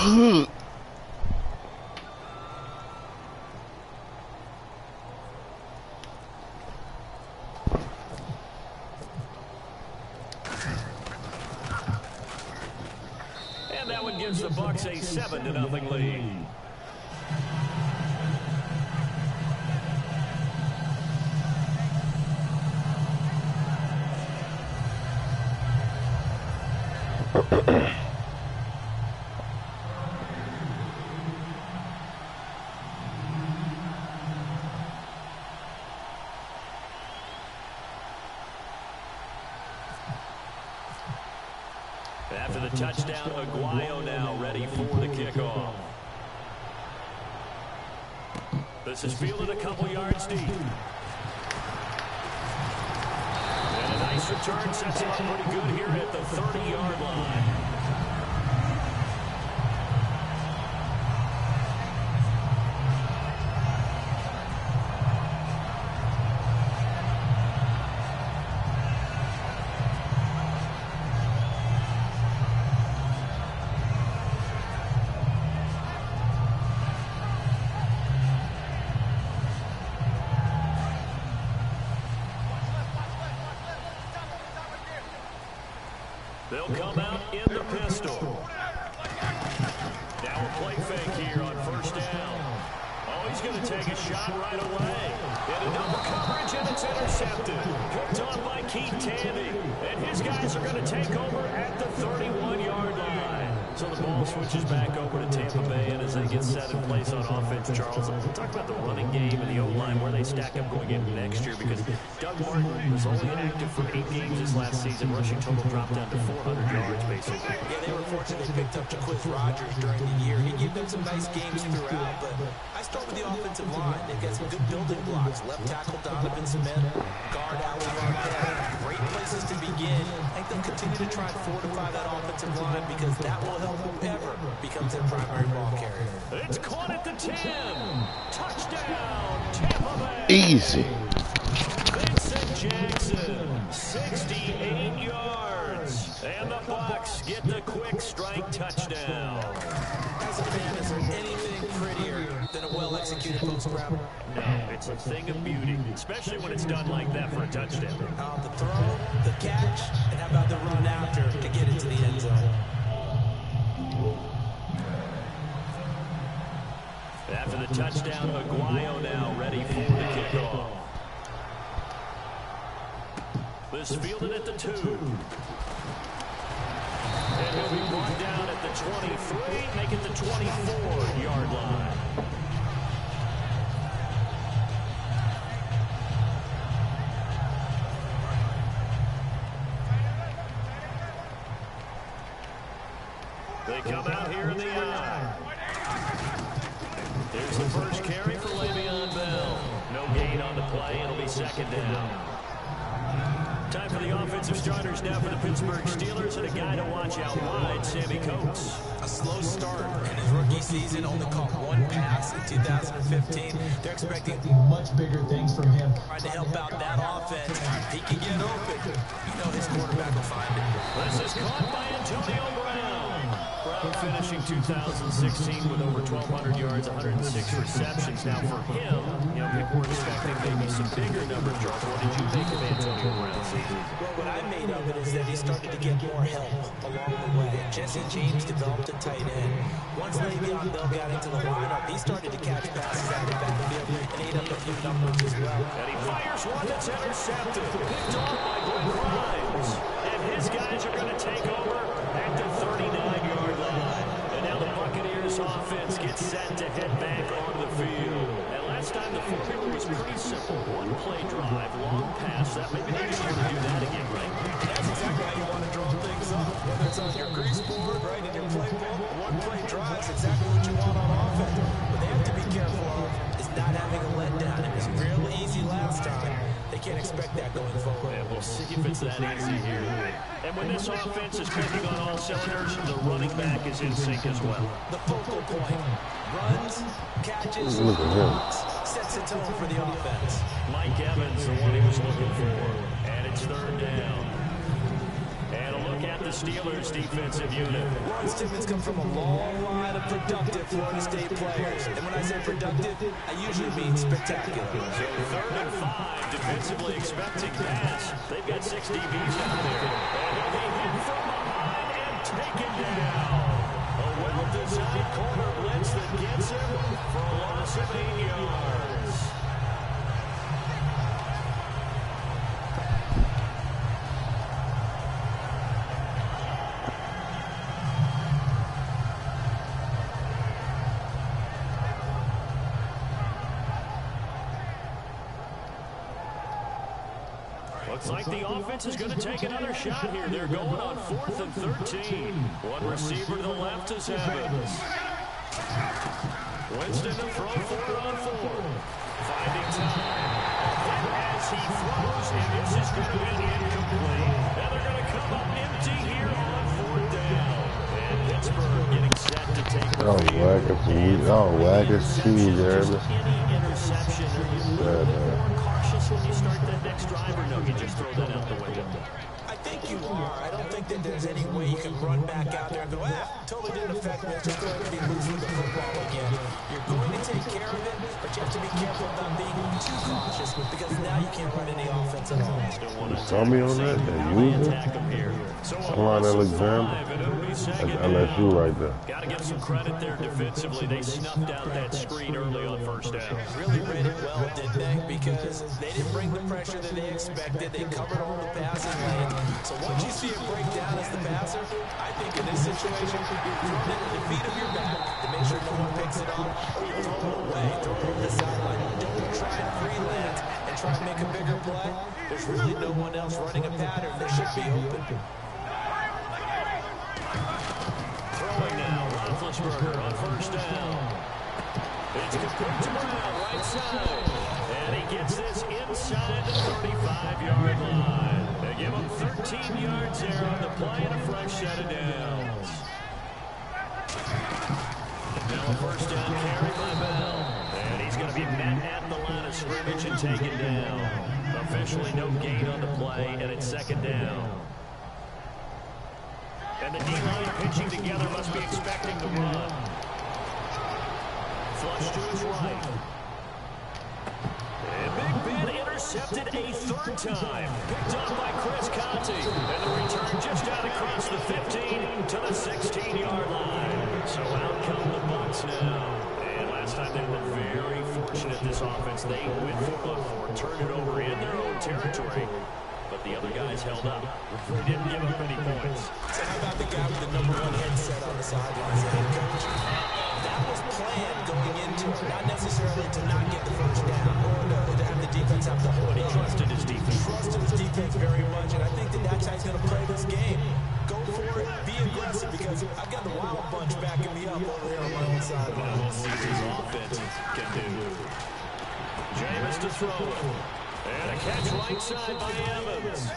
And that one gives the Bucks a 7-0 lead. After the touchdown, Aguayo now ready for the kickoff. This is fielded a couple yards deep. And a nice return sets him up pretty good here at the 30-yard line. They'll come out in the pistol. Now a play fake here on first down. Oh, he's going to take a shot right away. And a double coverage, and it's intercepted. Picked on by Keith Tandy. And his guys are going to take over at the 31-yard line. So the ball switches back over to Tampa Bay, and as they get set in place on offense, Charles, we'll talk about the running game and the O-line, where they stack up going into next year, because Doug Martin was only inactive for 8 games this last season. Rushing total dropped down to 400 yards, basically. Yeah, they were fortunate they picked up Jaquiz Rogers during the year. He gave them some nice games throughout, but I start with the offensive line. They've got some good building blocks. Left tackle Donovan Smith, guard Ali Marquez. Great places to begin. I think they'll continue to try and fortify that offensive line, because that will help whoever becomes their primary ball carrier. It's caught at the 10. Touchdown, Tampa Bay. Easy. Vincent Jackson, 68 yards. And the Bucks get the quick strike touchdown. As a fan, is there anything prettier than a well-executed post route? No, it's a thing of beauty, especially when it's done like that for a touchdown. The throw, the catch, and how about the run after to get into the end zone? After the touchdown, Aguayo now ready for the kickoff. This is fielded at the 2. And he'll be brought down at the 23, make it the 24-yard line. They come out here in the eye. Here's the first carry for Le'Veon Bell. No gain on the play. It'll be second down. Time for the offensive starters now for the Pittsburgh Steelers, and a guy to watch out wide, Sammy Coates. A slow start in his rookie season, only caught 1 pass in 2015. They're expecting much bigger things from him. Trying to help out that offense. He can get open. You know his quarterback will find it. This is caught by Antonio Brown. Brown finishing 2016 with over 1,200 yards, 106 receptions. Now for him, people were expecting maybe some bigger numbers. What did you think of Antonio Brown's season? Well, what I made of it is that he started to get more help along the way. Jesse James developed a tight end. Once Le'Veon Bell got into the lineup, he started to catch passes out of the backfield and ate up a few numbers as well. And he fires one that's intercepted. Picked off by Glenn Grimes. And his guys are going to take over at the 39-yard line. And now the Buccaneers offense gets set to head back onto the field. And last time the formula was pretty simple. One play drive, long pass. That maybe they just want to do that again, right? That's exactly how you want to draw things up. Whether it's on your grease board, right, in your playbook, one play drive is exactly what you want on offense. What they have to be careful of is not having a letdown. It was real easy last time. They can't expect that going forward. And we'll see if it's that easy here. And when this offense is clicking on all cylinders, the running back is in sync as well. The focal point. Runs, catches, sets the tone for the offense. Mike Evans, the one he was looking for. And it's third down. And a look at the Steelers' defensive unit? Lawrence Timmons come from a long line of productive Florida State players. And when I say productive, I usually mean spectacular. So 3rd and 5, defensively expecting pass. They've got 6 DBs out there. And he'll be hit from behind and taken down. A well-designed corner blitz that gets him for a loss of 8 yards. Looks like the offense is going to take another shot here. They're going on 4th and 13. One receiver to the left is Evans. Winston to throw 4-on-4. Finding time. As he throws, and this is going to be incomplete. And they're going to come up empty here on 4th down. And Pittsburgh getting set to take the lead. Whack his cheese, Herbert. Any interception, are you a little bit more cautious when you start that next drive, or no, you just throw that out the window? I think you are. I don't think that there's any way you can run back out there and go, totally didn't affect me. Just go ahead and be loose with the football again. You're going to take care of it, but you have to be careful about being too cautious because now you can't run any offense at all. Saw me on that? That user? Line Alexander? I let you right there. Got to give some credit there defensively. They snuffed out that screen early on 1st down. Really read it well, didn't they? Because they didn't bring the pressure that they expected. They covered all the passing lanes. So once you see it break down as the passer, I think in this situation, you're throwing it at the feet of your back to make sure no one picks it up, or you throw it away, throw it over the sideline. Don't try and freelance and try and make a bigger play. There's really no one else running a pattern that should be open. Throwing now, Roethlisberger on 1st down. It's complete to Brown, right side. And he gets this inside the 35-yard line. They give him 13 yards there on the play and a fresh set of downs. Now a 1st down carry by Bell. And he's going to be met at the line of scrimmage and taken down. Officially no gain on the play, and it's 2nd down. And the D-line pitching together must be expecting the run. Flush to his right. And Big Ben intercepted a 3rd time. Picked up by Chris Conte. And the return just out across the 15 to the 16-yard line. So out come the Bucs now. And last time they were very fortunate, this offense. They went for it, turned it over in their own territory. But the other guys held up. They didn't give up any points. So how about the guy with the #1 headset on the sideline, the head coach? That was planned going into it, not necessarily to not get the 1st down or to have the defense have to hold it. He trusted his defense. Trusted his defense very much, and I think that that's how he's going to play this game. Go for it, be aggressive, because I've got the Wild Bunch backing me up over there on my own sideline. We'll see what his offense can do. Jameis to throw it. And a catch right side by Evans.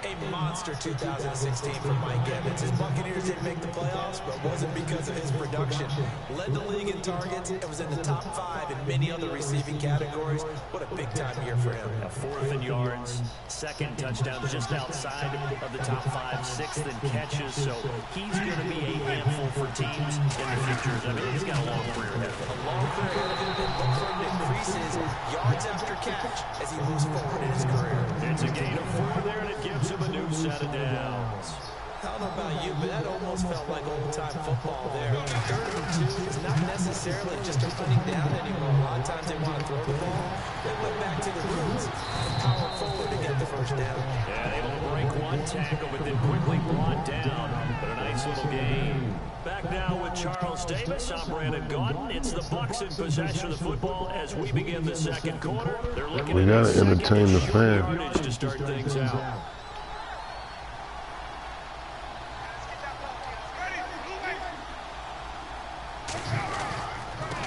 A monster 2016 for Mike Evans. His Buccaneers didn't make the playoffs, but it wasn't because of his production. Led the league in targets and was in the top 5 in many other receiving categories. What a big-time year for him. 4th in yards, 2nd touchdown just outside of the top 5, 6th in catches. So he's going to be a handful for teams in the future. I mean, he's got a long career ahead of him. A long career ahead of him, but look for him to increase his yards after catch as he moves forward in his career. It's a gain of 4 there, and it gives him a new set of downs. I don't know about you, but that almost felt like old-time football there. 3rd and 2 is not necessarily just a putting down anymore. A lot of times they want to throw the ball. They went back to the roots and power forward to get the 1st down. Yeah, able to break one tackle, but then quickly brought down. But a nice little gain. Back now with Charles Davis. I'm Brandon Gaudin. It's the Bucs in possession of the football as we begin the 2nd quarter. They're looking We got to entertain the fans. To start things out.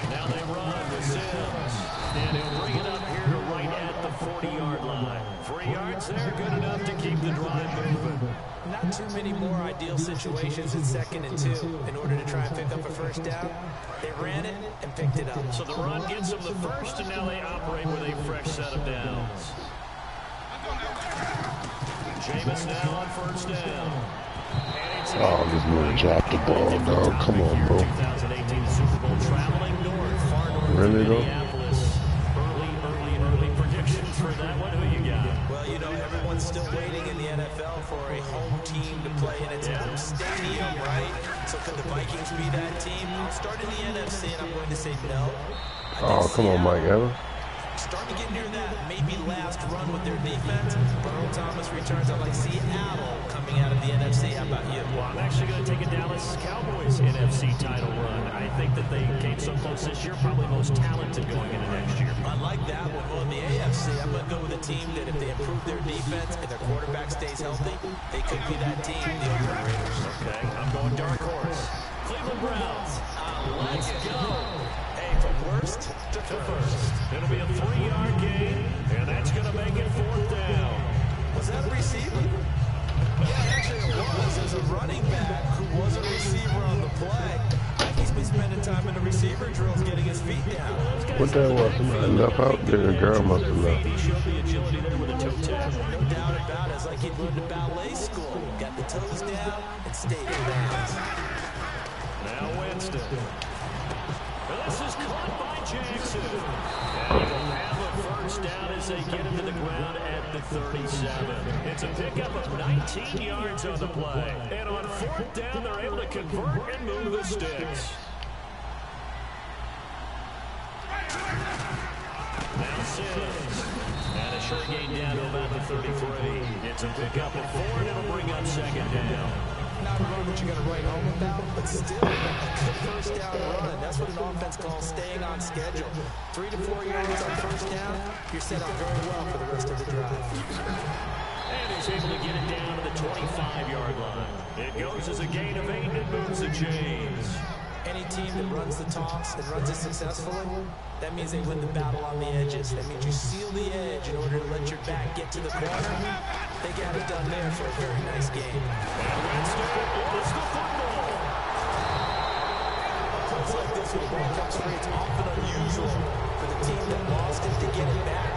Now they run with Sims. And he'll bring it up here to right at the 40-yard line. 3 yards there, good enough to keep the drive moving. Not too many more ideal situations in 2nd and 2 in order to try and pick up a 1st down. They ran it and picked it up. So the run gets them the 1st, and now they operate with a fresh set of downs. Jameis now on 1st down. And Oh, this man dropped the ball, dog. Come on, bro. 2018 Super Bowl traveling north, far north Really, of though? Minneapolis. Early predictions for that one. Who you got? Well, you know, everyone's still waiting in the NFL for a home team to play in its own stadium, right? So could the Vikings be that team? I'm starting the NFC, and I'm going to say no. Oh, come on, Mike Evans. Starting to get near that maybe last run with their defense. Earl Thomas returns. I like Seattle coming out of the NFC. How about you? Well, I'm actually going to take a Dallas Cowboys NFC title run. I think that they came so close this year, probably most talented going into next year. I like that one. Well, in the AFC, I'm going to go with a team that if they improve their defense and their quarterback stays healthy, they could be that team, the Oakland Raiders. Okay, I'm going dark horse. Cleveland Browns. Let's go. Hey, from worst to first. It'll be a 3-yard gain, and that's going to make it 4th down. Was that a receiver? Yeah, actually it was. There's a running back who was a receiver on the play. I think he's been spending time in the receiver drills getting his feet down. What that was? Somebody left out there. The girl must have left. He showed the agility there with a toe tap. No doubt about it. It's like he'd learned to ballet school. Got the toes down and stayed in bounds. Now Winston. This is caught by Jackson. And they'll have a first down as they get into the ground at the 37. It's a pickup of 19 yards on the play. And on 4th down, they're able to convert and move the sticks. Now Sims. And a short gain down to about the 33. It's a pickup of 4, and it'll bring up 2nd down. Not a run that you're going to write home about, but still a good first down run. That's what an offense calls staying on schedule. 3 to 4 yards on first down, you're set up very well for the rest of the drive. And he's able to get it down to the 25-yard line. It goes as a gain of 8 and moves the chains. Any team that runs the toss and runs it successfully, that means they win the battle on the edges. That means you seal the edge in order to let your back get to the corner. They got it done there for a very nice game. And Winston is the football. Plays like this when the ball comes free, it's often unusual for the team that lost it to get it back.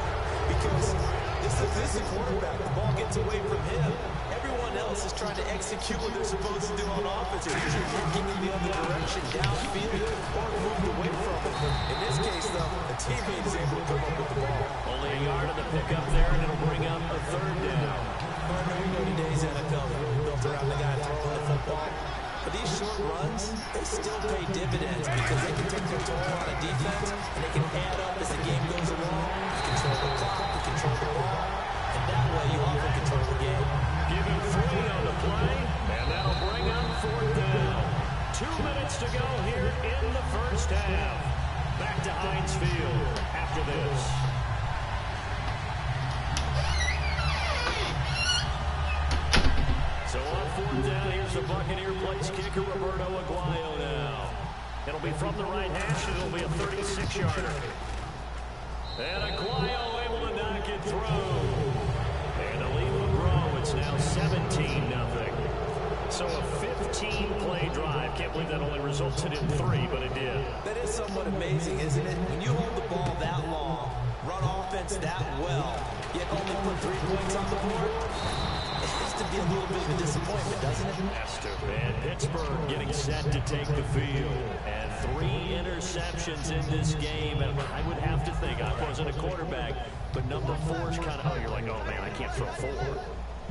Because this is a quarterback. The ball gets away from him. Everyone else is trying to execute what they're supposed to do on offense. They're usually working in the other direction, downfield, or moved away from it. In this case, though, the teammate is able to come up with the ball. Only a yard of the pickup there, and it'll bring up a 3rd down. We know today's NFL is really built around the guy throwing the football. But these short runs, they still pay dividends because they can take their toll on a defense, and they can add up as the game goes along. You control the clock, you control the ball, and that way you often control the game. Give him 3 on the play, and that'll bring up 4th down. 2 minutes to go here in the first half. Back to Heinz Field after this. So on 4th down, here's the Buccaneer place kicker, Roberto Aguayo now. It'll be from the right hash, and it'll be a 36-yarder. And Aguayo able to knock it through. And to leave them grow, it's now 17-0. So a 15-play drive. Can't believe that only resulted in 3, but it did. That is somewhat amazing, isn't it? When you hold the ball that long, run offense that well, yet only put 3 points on the board, it has to be a little bit of a disappointment, doesn't it? Has to. And Pittsburgh getting set to take the field. And 3 interceptions in this game. And I would have to think, I wasn't a quarterback, but number 4 is kind of, oh, you're like, oh, man, I can't throw 4.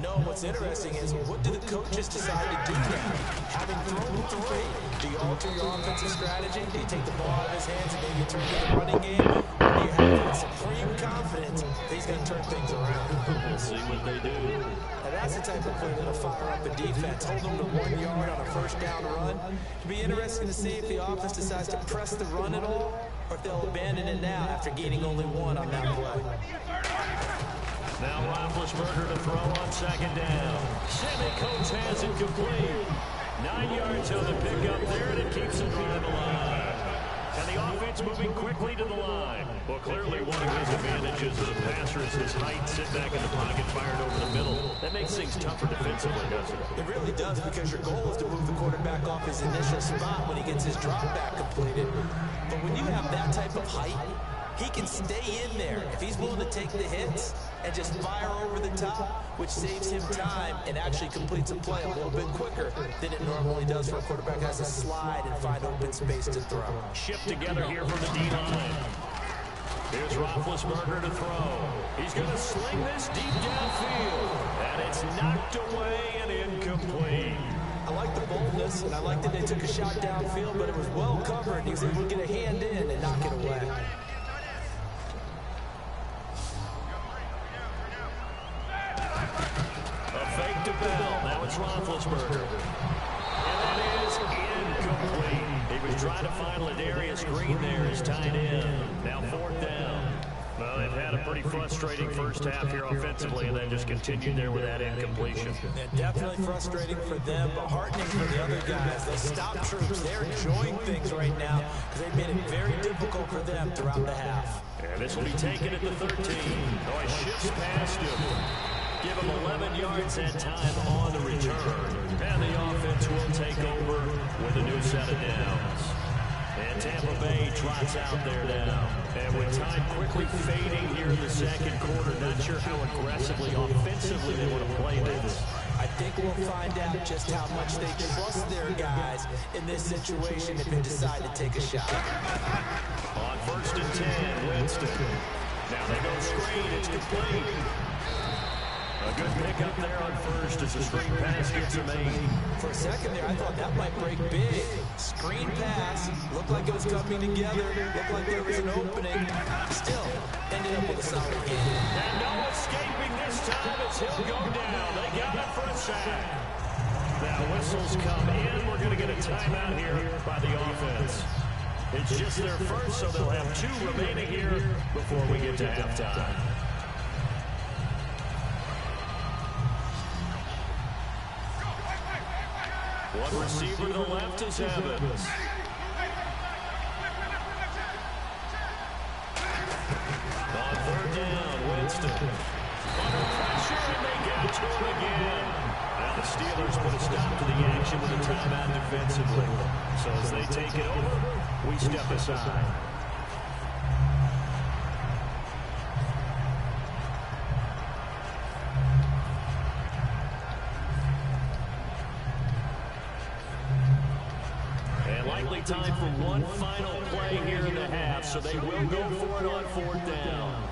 No, what's interesting is what do the coaches decide to do now? Having thrown 3, do you alter your offensive strategy? Do you take the ball out of his hands and maybe turn to the running game? Or do you have that supreme confidence that he's going to turn things around? We'll see what they do. Now that's the type of play that'll fire up a defense. Hold them to 1 yard on a first down run. It'll be interesting to see if the offense decides to press the run at all, or if they'll abandon it now after gaining only 1 on that play. Now Roethlisberger to throw on 2nd down. Sammy Coates has it complete. 9 yards on the pickup there, and it keeps the drive alive. And the offense moving quickly to the line. Well, clearly one of his advantages as a passer is his height. Sit back in the pocket, fired over the middle. That makes things tougher defensively, doesn't it? It really does, because your goal is to move the quarterback off his initial spot when he gets his drop back completed. But when you have that type of height, He can stay in there if he's willing to take the hits and just fire over the top, which saves him time and actually completes a play a little bit quicker than it normally does for a quarterback who has to slide and find open space to throw. Shift together here from the D-line. Here's Roethlisberger to throw. He's going to sling this deep downfield, and it's knocked away and incomplete. I like the boldness, and I like that they took a shot downfield, but it was well covered. He was able to get a hand in and knock it away. A fake to Bell. Now it's Roethlisberger. And that is incomplete. He was trying to find Ladarius Green there as tight end. Now 4th down. Well, they've had a pretty frustrating first half here offensively, and then just continued there with that incompletion. Yeah, definitely frustrating for them, but heartening for the other guys. Those stop troops, they're enjoying things right now because they've made it very difficult for them throughout the half. And this will be taken at the 13. Oh, he shifts past him. Give him 11 yards that time on the return. And the offense will take over with a new set of downs. And Tampa Bay trots out there now. And with time quickly fading here in the second quarter, not sure how aggressively, offensively they want to play this. I think we'll find out just how much they trust their guys in this situation if they decide to take a shot. On 1st and 10, Winston. Now they go screen. It's complete. A good pickup there on 1st as the screen pass gets him 8. For a second there, I thought that might break big. Screen pass, looked like it was coming together, looked like there was an opening. Still, ended up with a solid game. And no escaping this time as he'll go down. They got him for a sack. Now whistles come in. We're going to get a timeout here by the offense. It's just their first, so they'll have 2 remaining here before we get to halftime. One receiver to the left is Evans. On 3rd down, Winston. Under pressure, and they get to him again. Now the Steelers put a stop to the action with a timeout defensively. So as they take it over, we step aside. Time for one final play here in the half, so they will go for it on 4th down.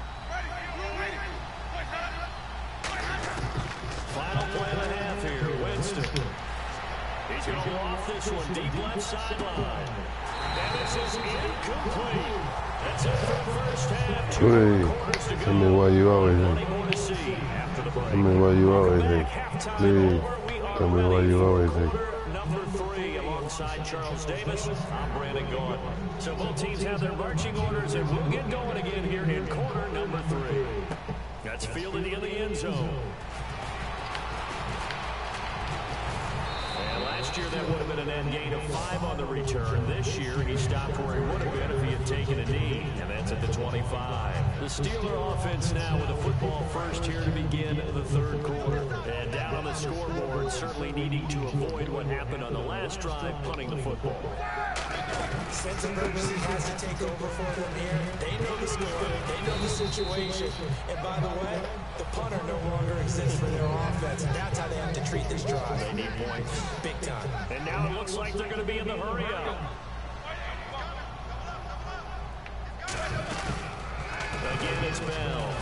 Final play of the half here, Winston. He's going to loft this one deep left sideline. And this is incomplete. That's it for the first half. 2 quarters to go. Tell me why you always Plenty more to see after the break. Tell me why you always think. Please. Tell me why you always think. Number 3 alongside Charles Davis. I'm Brandon Gordon. So both teams have their marching orders, and we'll get going again here in quarter number 3. That's fielded in the end zone. And last year that would have been an end gain of 5 on the return. This year he stopped where he would have been if he had taken a knee, and that's at the 25. The Steeler offense now with a football first here to begin the 3rd quarter. And down on the scoreboard, certainly needing to avoid what happened on the last drive, punting the football. Sense of urgency has to take over for them here. They know the score, they know the situation. And by the way, the punter no longer exists for their offense. That's how they have to treat this drive. They need points. Big time. And now it looks like they're going to be in the hurry-up. Again, it's Bell.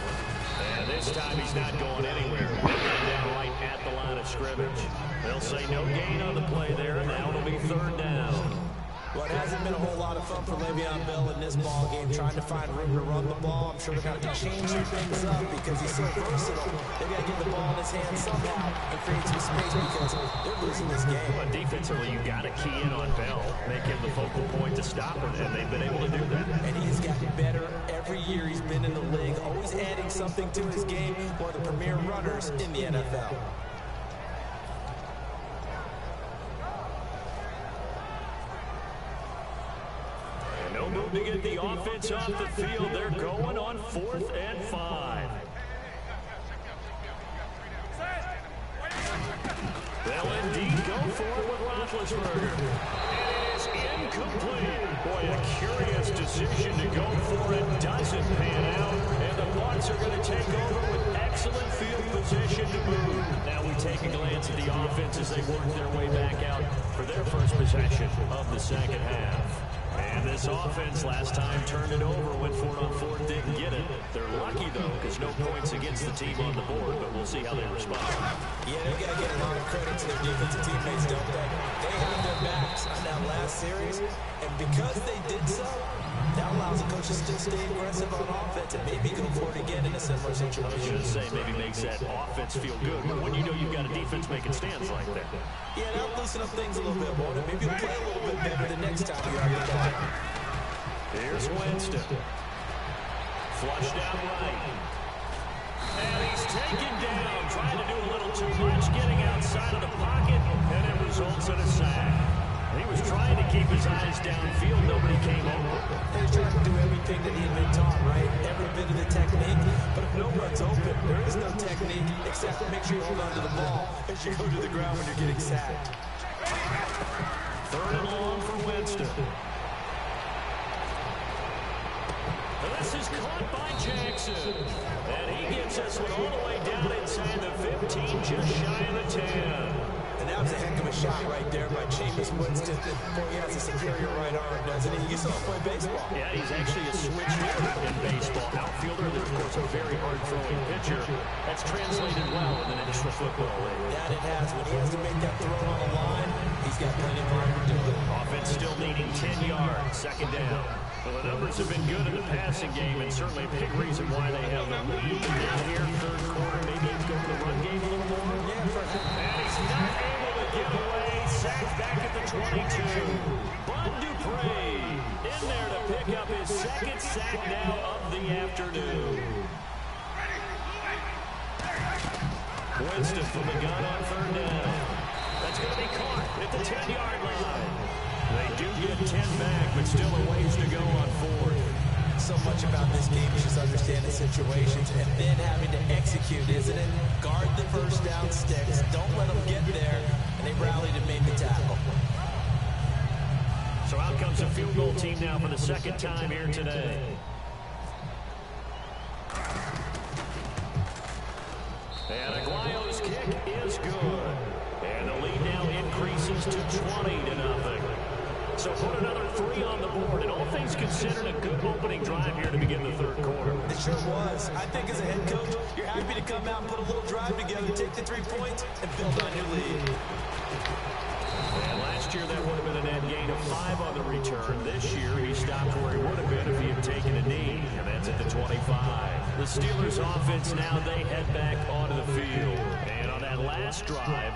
And this time he's not going anywhere. They're down right at the line of scrimmage. They'll say no gain on the play there, and now it'll be 3rd down. Well, it hasn't been a whole lot of fun for Le'Veon Bell in this ball game, trying to find room to run the ball. I'm sure they're going to have to change some things up because he's so versatile. They've got to get the ball in his hands somehow and create some space because they're losing this game. But defensively, you've got to key in on Bell, make him the focal point to stop him, and they've been able to do that. And he's gotten better every year he's been in the league, always adding something to his game. One of the premier runners in the NFL. No move to get the offense off the field. They're going on 4th and 5. They'll indeed go for it with Roethlisberger. And it is incomplete. Boy, a curious decision to go for it doesn't pan out, and the Bucs are going to take over with excellent field position to move. Now we take a glance at the offense as they work their way back out for their first possession of the second half. And this offense last time turned it over, went for it on fourth, didn't get it. They're lucky, though, because no points against the team on the board, but we'll see how they respond. Yeah, they got to get a lot of credit to their defensive teammates, don't they? They had their backs on that last series, and because they did so, that allows the coaches to stay aggressive on offense and maybe go for it again in a similar situation. I was going to say, maybe makes that offense feel good, but when you know you've got a defense making stands like that. Yeah, that'll loosen up things a little bit, won't it? Maybe you'll play a little bit better the next time you're out there. Here's Winston. Flushed out right. And he's taken down, trying to do a little too much, getting outside of the pocket, and it results in a sack. He was trying to keep his eyes downfield. Nobody came over. He's trying to do everything that he had been taught, right? Every bit of the technique. But if no one's open, there is no technique except make sure you hold on to the ball as you go to the ground when you're getting sacked. Third and long for Winston. This is caught by Jackson. And he gets us one all the way down inside the 15, just shy of the 10. And that was a heck of a shot right there by Jameis Winston. Boy, he has a superior right arm, doesn't he? You saw him play baseball. Yeah, he's actually a switch hitter in baseball. Outfielder, and of course, a very hard-throwing pitcher. That's translated well in the National Football League. That it has. When he has to make that throw on the line, he's got plenty of arm to do it. Offense still needing 10 yards, second down. Well, the numbers have been good in the passing game, and certainly a big reason why they have the lead. Down here, third quarter, maybe go to the run game a little more. And he's not able to get away. Sacked back at the 22. Bud Dupree in there to pick up his second sack now of the afternoon. Winston from the gun on third down. That's going to be caught at the 10-yard line. They do get 10 back, but still a ways to go on fourth. So much about this game is just understanding situations and then having to execute, isn't it? Guard the first down sticks. Don't let them get there. And they rallied and made the tackle. So out comes a field goal team now for the second time here today. And Aguayo's kick is good. And the lead now increases to 20-0. So put another 3 on the board, and all things considered, a good opening drive here to begin the third quarter. It sure was. I think as a head coach, you're happy to come out and put a little drive together, take the 3 points, and build on your lead. And last year, that would have been a net gain of 5 on the return. This year, he stopped where he would have been if he had taken a knee, and that's at the 25. The Steelers' offense now, they head back onto the field. And on that last drive,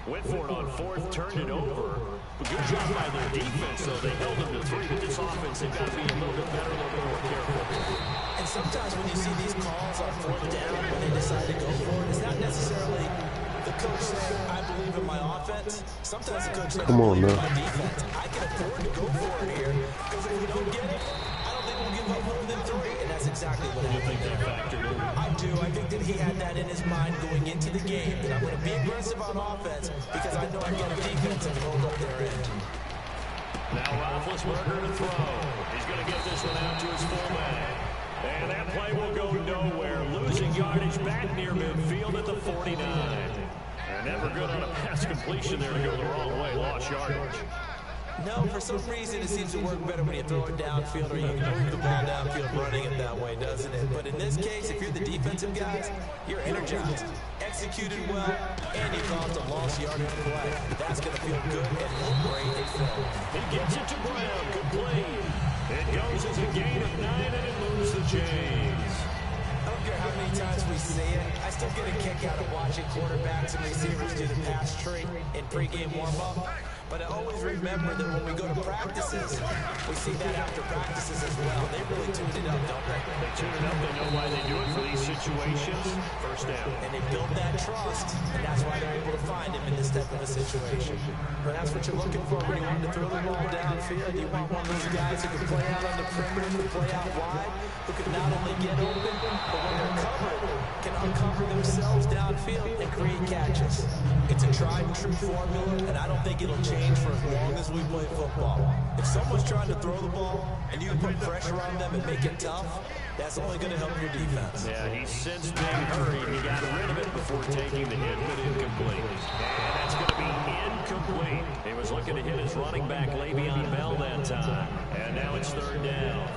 went for it on fourth, turned it over. But good job by their defense, though. They held them to 3, but this offense, they've got to be a little bit better, a little bit more careful. And sometimes when you see these calls on fourth down, when they decide to go for it, it's not necessarily the coach saying, I believe in my offense. Sometimes the coach says, I believe in my defense. I can afford to go for it here, because if we don't get it, I don't think we'll give up more than 3. And that's exactly what happened. You think they factored in? I do. I think that he had that in his mind going into the game, that I'm going to be aggressive on offense because I know I've got a defense that will hold up their end. Now Roethlisberger to throw. He's going to get this one out to his fullback. And that play will go nowhere. Losing yardage back near midfield at the 49. And never good on a pass completion there to go the wrong way. Lost yardage. No, for some reason it seems to work better when you throw it downfield or you move the ball downfield running it that way, doesn't it? But in this case, if you're the defensive guys, you're energized, executed well, and you caused a lost yardage play. That's going to feel good and look great in film. He gets it to Brown, complete. It goes as a gain of 9, and it moves the chains. I don't care how many times we see it. I still get a kick out of watching quarterbacks and receivers do the pass tree in pregame warm-up. But I always remember that when we go to practices, we see that after practices as well. They really tune it up, don't they? They tune it up. They know why they do it for these situations. First down. And they build that trust, and that's why they're able to find him in this type of a situation. But that's what you're looking for when you want to throw the ball downfield. You want one of those guys who can play out on the perimeter, who can play out wide, who can not only get open, but when they're covered, can uncover themselves downfield and create catches. It's a tried and true formula, and I don't think it'll change change for as long as we play football. If someone's trying to throw the ball and you can put pressure on them and make it tough, that's only going to help your defense. Yeah, he sensed being hurried. He got rid of it before taking the hit, but incomplete. And that's going to be incomplete. He was looking to hit his running back, LB4REnt's, that time. And now it's third down.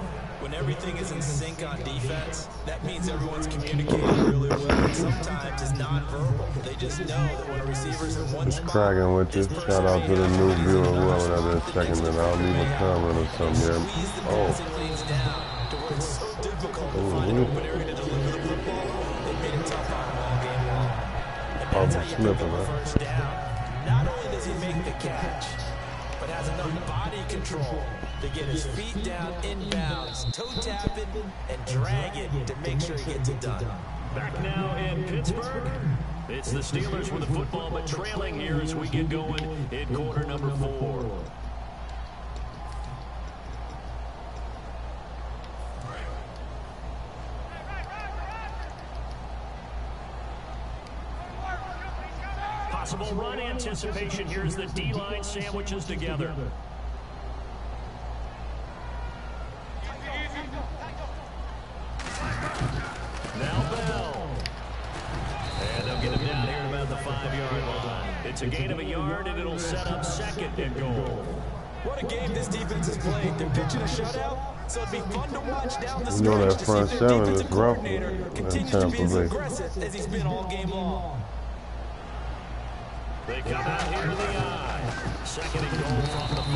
When everything is in sync on defense, that means everyone's communicating really well. And sometimes it's nonverbal. They just know that when a receiver's in one spot, cracking with you. Shout out to the new viewer, whoever that is checking it out. Leave a comment or something, yeah. Oh. Slipping, man. Not only does he make the catch, but has enough body control to get his feet down inbounds, toe tap it, and drag it to make sure he gets it done. Back now in Pittsburgh. It's the Steelers with the football, but trailing here as we get going in quarter number 4. Possible run anticipation here as the D-line sandwiches together. Now Bell. And they'll get him down here at about the 5-yard line. It's a gain of a yard, and it'll set up second and goal. What a game this defense has played. They're pitching a shutout, so it'd be fun to watch down the You know stretch that to front see their seven is defensive rough coordinator in continues to be Tampa as Bay. aggressive as he's been all game long. They come out here to the eye. Second and goal from the 5.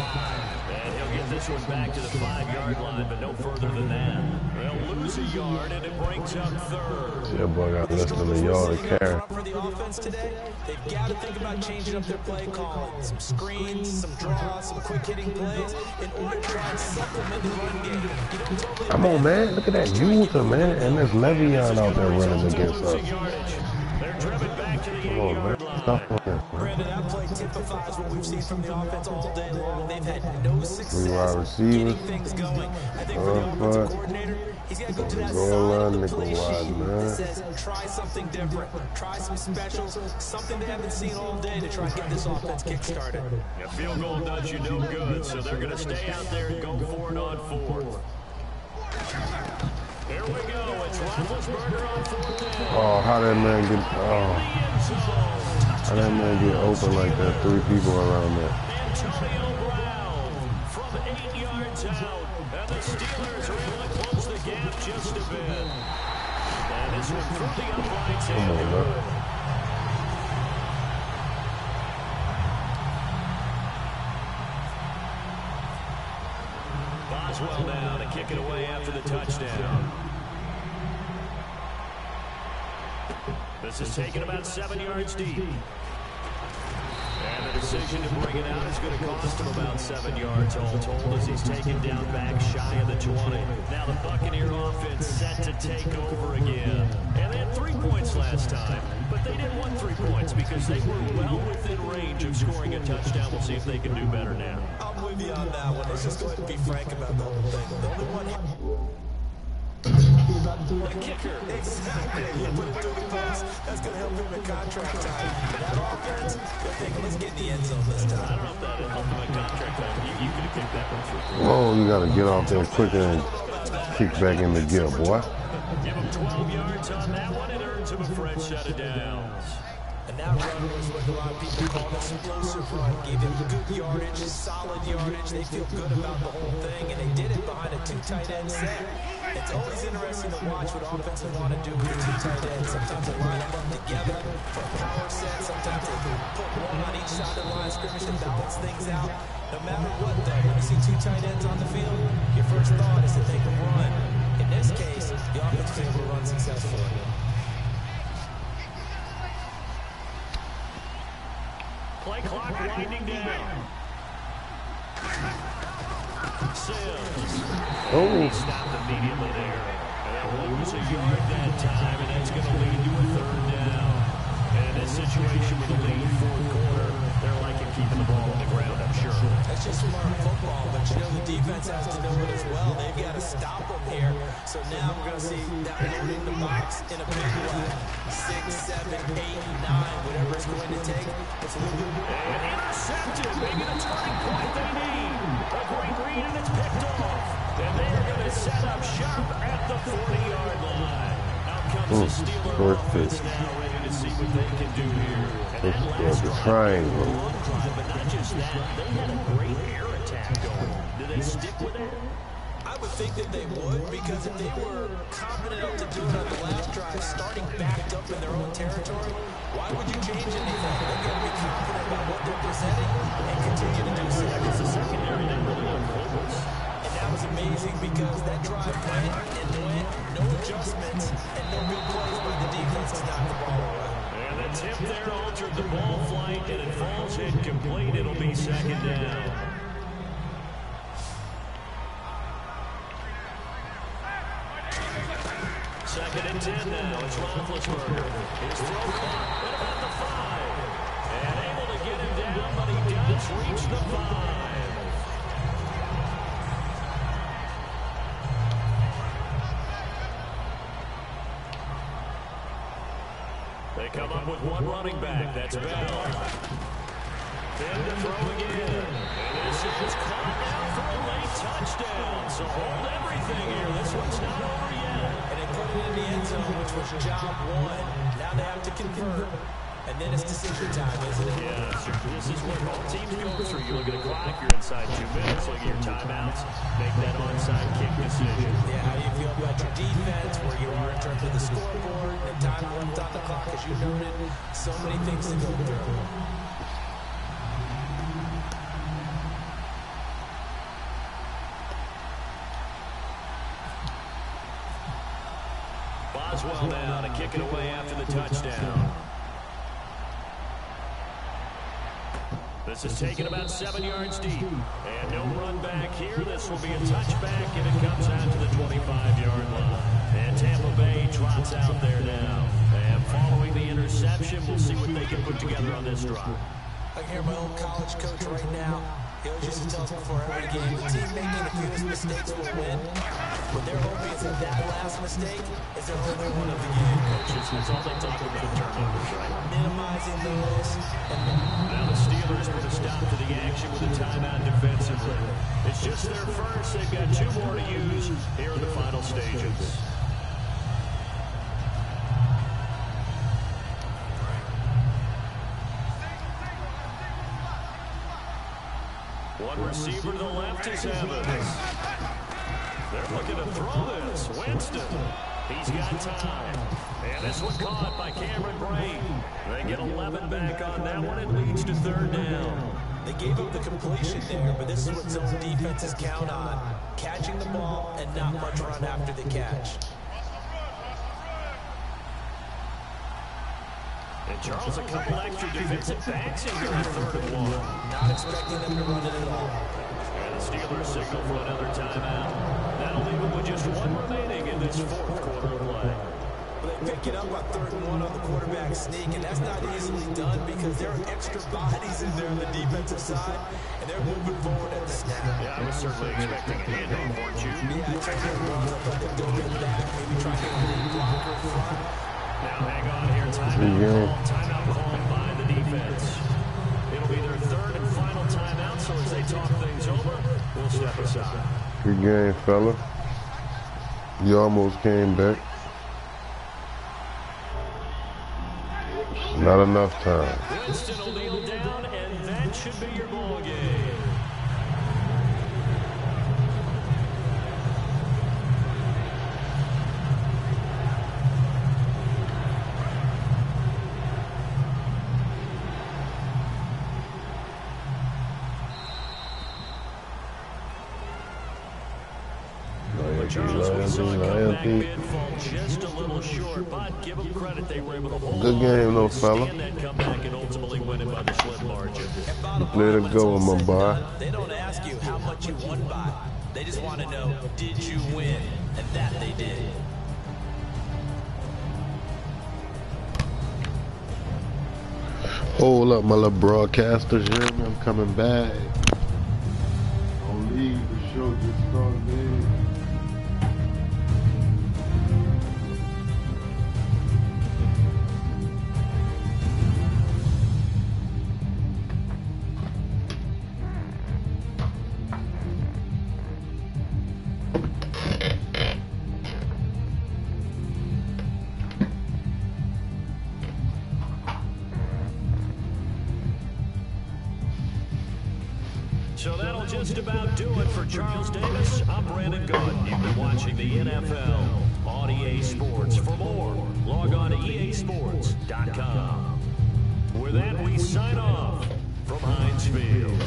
And he'll get this one back to the 5-yard line, but no further than that. They'll lose a yard, and it brings up third. Yeah, boy, got less than a yard to carry. For the offense today, they've got to think about changing up their play calling. Some screens, some draws, some quick hitting plays in order to try and supplement the run game. You don't totally Come on, man. Look at that user, man. And there's Le'Veon out there running against us. They're driven back to the 8-yard line. Stop on that. Brandon, that play typifies what we've seen from the offense all day long. They've had no success getting things going. I think for the offensive coordinator, he's got to go to that side of the play sheet that says try something different, try some specials, something they haven't seen all day to try and get this offense kick-started. A field goal does you no good, so they're going to stay out there and go for it on 4th. Here we go. It's Roethlisberger on 4th down. Oh, how that man get? Oh, how that man get open like that? 3 people around there. Antonio Brown from 8 yards out, and the Steelers are able to close the gap just a bit. And this one through the uprights. Come on, man. Boswell now to kick it away after the touchdown. This is taken about 7 yards deep. And the decision to bring it out is going to cost him about 7 yards all told as he's taken down back shy of the 20. Now the Buccaneer offense set to take over again. And they had 3 points last time, but they didn't want 3 points because they were well within range of scoring a touchdown. We'll see if they can do better now. I'm with you on that one. Let's just go ahead and be frank about the whole thing. The only one... The kicker, exactly. He put it through the post. That's going to help him in contract time. But that offense, they're thinking, let's get in the end zone this time. I don't know if that helped him in contract time. You could have kicked that one through. Whoa, you got to get off there quicker and kick back in the gear, boy. Give him 12 yards on that one. It earns him a fresh set of downs. And that run was what a lot of people call an explosive run. Gave him good yardage, solid yardage. They feel good about the whole thing, and they did it behind a 2 tight end set. It's always interesting to watch what offenses want to do with 2 tight ends. Sometimes they line them up together for a power set. Sometimes they put one on each side of the line of scrimmage to balance things out. No matter what, though, when you see 2 tight ends on the field, your first thought is to think of run. In this case, the offense was able to run successfully. Play clock winding down. Sims. Oh. He stopped immediately there. And they'll lose a yard that time, and that's going to lead to a 3rd down. And in this situation with a lead 4th quarter, they're liking keeping the ball on the ground, I'm sure. That's just smart football, but you know the defense has to know it as well. They've got to stop them here. So now we're going to see that loading the box in a big way. 6, 7, 8, 9, whatever it's going to take. It's a little bit. And intercepted, maybe the turning point they need. A great read, and it's picked off. And they are going to set up shop at the 40-yard line. Out comes the Steeler offense now, ready to see what they can do here. And that last triangle. But not just that, they had a great air attack going. Do they stick with that? I would think that they would, because if they were confident enough to do it on the last drive, starting backed up in their own territory, why would you change anything? They've got to be confident about what they're presenting and continue to do so. Because the secondary, they really on focus. And that was amazing because that drive went and went, no adjustments, and no big plays by the defense to knock the ball away. And the tip there altered the ball flight, and it falls incomplete. It'll be second down. Second and 10 now. It's Roethlisberger. His throw caught at about the 5. And able to get him down, but he does reach the 5. They come up with one running back. That's Bell. Then to throw again. And this is caught now for a late touchdown. So hold everything here. This one's not over yet. And they put it in the end zone, which was job one. Now they have to convert. And then it's decision time, isn't it? Yeah, sure. This is what all teams go through. You look at a clock, you're inside 2 minutes. Look at your timeouts. Make that onside kick decision. Yeah, how do you feel about your defense, where you are in terms of the scoreboard, and time left on the clock, as you noted. So many things to go through. Boswell now to kick it away after the touchdown. This is taken about 7 yards deep. And no run back here. This will be a touchback if it comes out to the 25-yard line. And Tampa Bay trots out there now. And following the interception, we'll see what they can put together on this drive. I can hear my old college coach right now. He always used to tell us before every game, the team making the fewest mistakes will win. What they're hoping is that that last mistake is their only one of the game. Coaches, that's all they talk about, turnovers, right? Minimizing those. Now the Steelers put a stop to the action with a timeout defensively. It's just their first. They've got 2 more to use here in the final stages. One receiver to the left is Evans. They're looking to throw this. Winston. He's got time. And this one caught by Cameron Brate. They get 11 back on that one. It leads to 3rd down. They gave up the completion there, but this is what zone defenses count on. Catching the ball and not much run after the catch. And Charles, a couple extra defensive backs in here on 3rd and 1. Not expecting them to run it at all. And the Steelers signal for another timeout. That'll leave them with just 1 remaining in this 4th quarter of play. Well, they pick it up on 3rd and 1 on the quarterback sneak, and that's not easily done because there are extra bodies in there on the defensive side, and they're moving forward at the snap. Yeah, I was certainly expecting a handoff, weren't you? Yeah, I tried to let them go get back, maybe try to get a lead blocker in front. Now hang on here. Timeout called by the defense. It'll be their 3rd and final timeout, so as they talk things over, we'll step aside. Good game, fella. You almost came back. Not enough time. Winston will kneel down, and that should be your ball game. Charles, we saw a comeback bid fall just a little short, but give them credit, they were able to hold Good game, though, fella. stand that comeback and ultimately win it by the slim margin. You played a go with my boy. They don't ask you how much you won by. They just want to know, did you win? And that they did. Hold up, my little broadcasters, you hear me? I'm coming back. Don't leave, the show just started. So that'll just about do it for Charles Davis. I'm Brandon Gunn. You've been watching the NFL on EA Sports. For more, log on to easports.com. With that, we sign off from Heinz Field.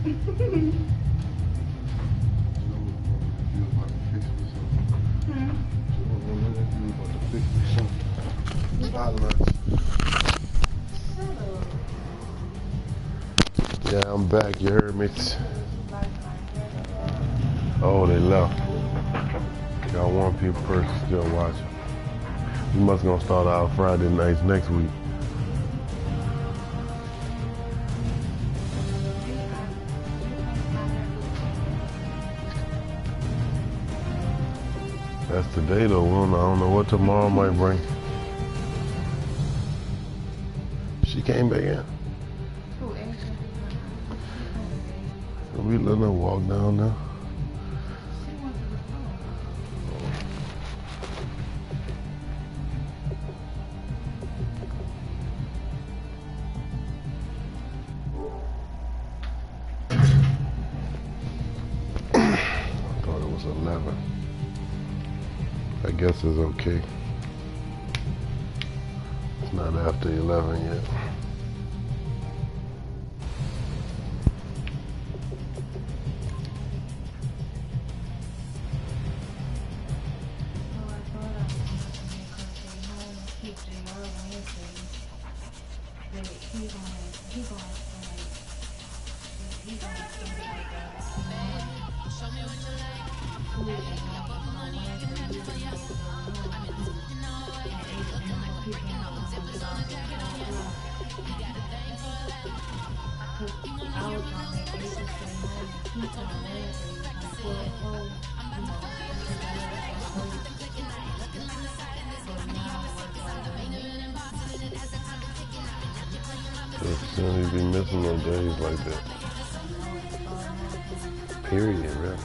Yeah, I'm back. You heard me? Oh, they left. Got one person still watching. We must gonna start out Friday nights next week. That's today though. I don't know what tomorrow might bring. She came back in. We letting her walk down there. I thought it was 11. I guess it's okay. It's not after 11 yet. Shouldn't be missing no days like that. Period, really.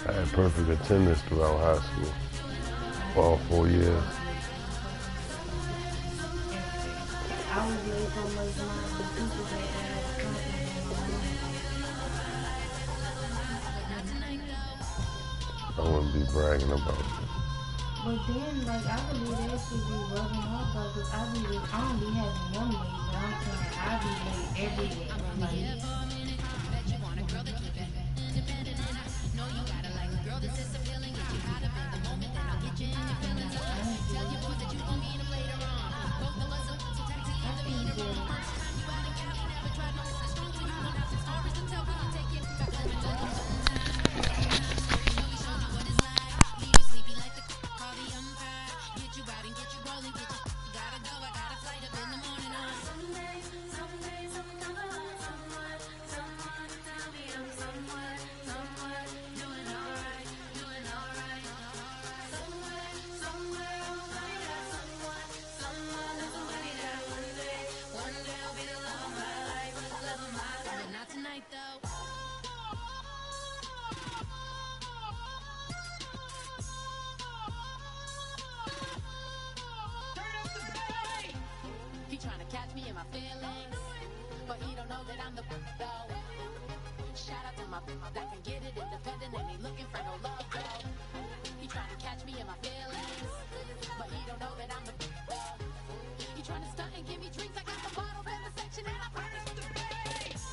I had perfect attendance throughout high school for all 4 years. I wouldn't be bragging about it. But then, like, I believe that should be rubbing off, though, because I don't be having one day, but I'm saying I be late every day. Like, trying to catch me in my feelings, but he don't know that I'm the though. Shout out to my that can get it independent and he looking for no love though. He trying to catch me in my feelings, but he don't know that I'm the though. He trying to stunt and give me drinks. I got the bottle in the section and I furnish the bass.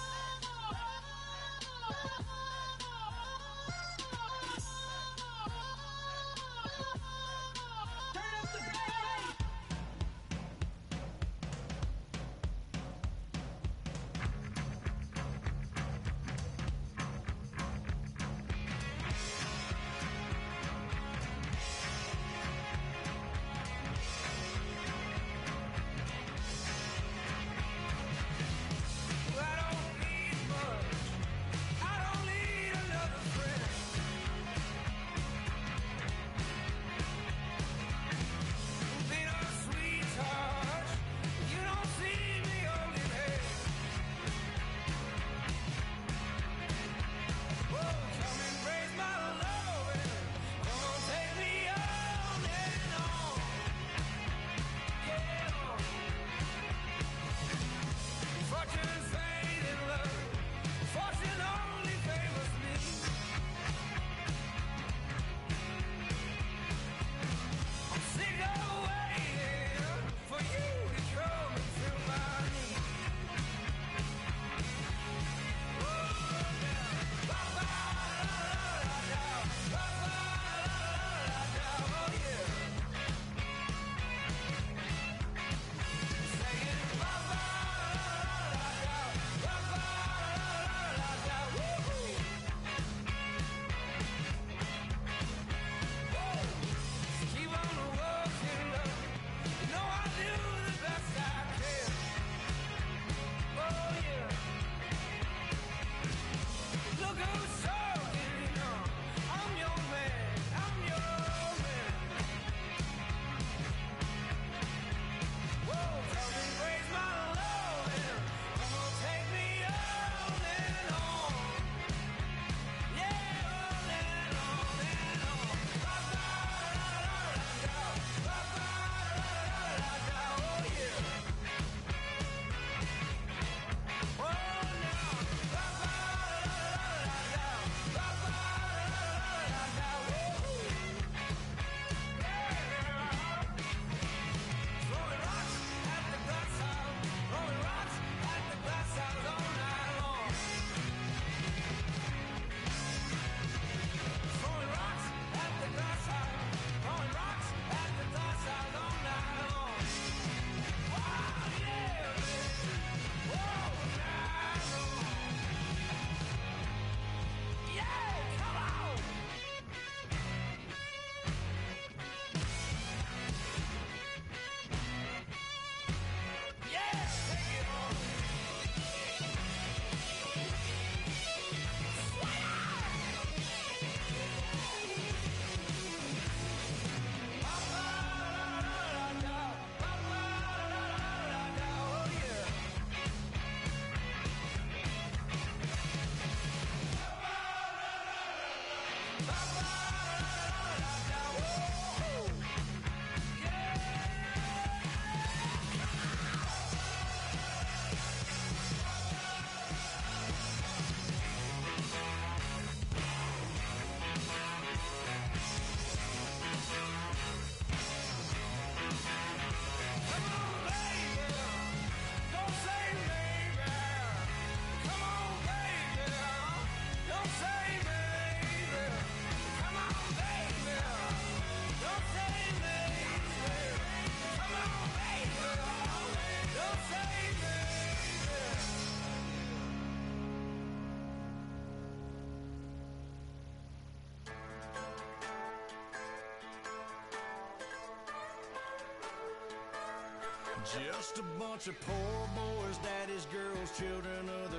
Just a bunch of poor boys, daddy's girls, children of the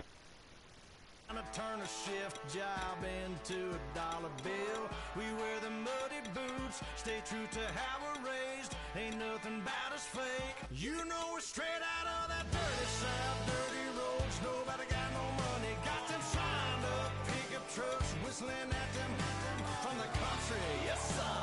trying to turn a shift job into a dollar bill. We wear the muddy boots, stay true to how we're raised. Ain't nothing about us fake. You know we're straight out of that dirty south, dirty roads. Nobody got no money, got them signed up. Pickup trucks whistling at them from the country. Yes, sir.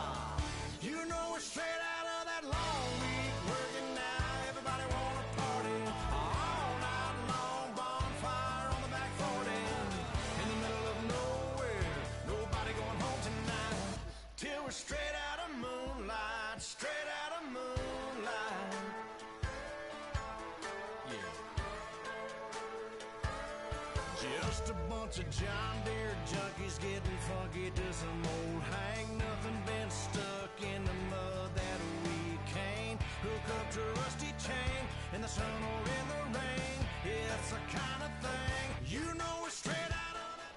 You know we're straight out of that long week working now. Everybody wanna party all night long. Bonfire on the back 40 in the middle of nowhere. Nobody going home tonight till we're straight out of moonlight. Straight out of moonlight. Yeah. Just a bunch of John Deere junkies getting funky to some old hang. Nothing been stuck in the mud that we can't hook up to a rusty chain in the sun or in the rain. It's the kind of thing you know we're straight out of that.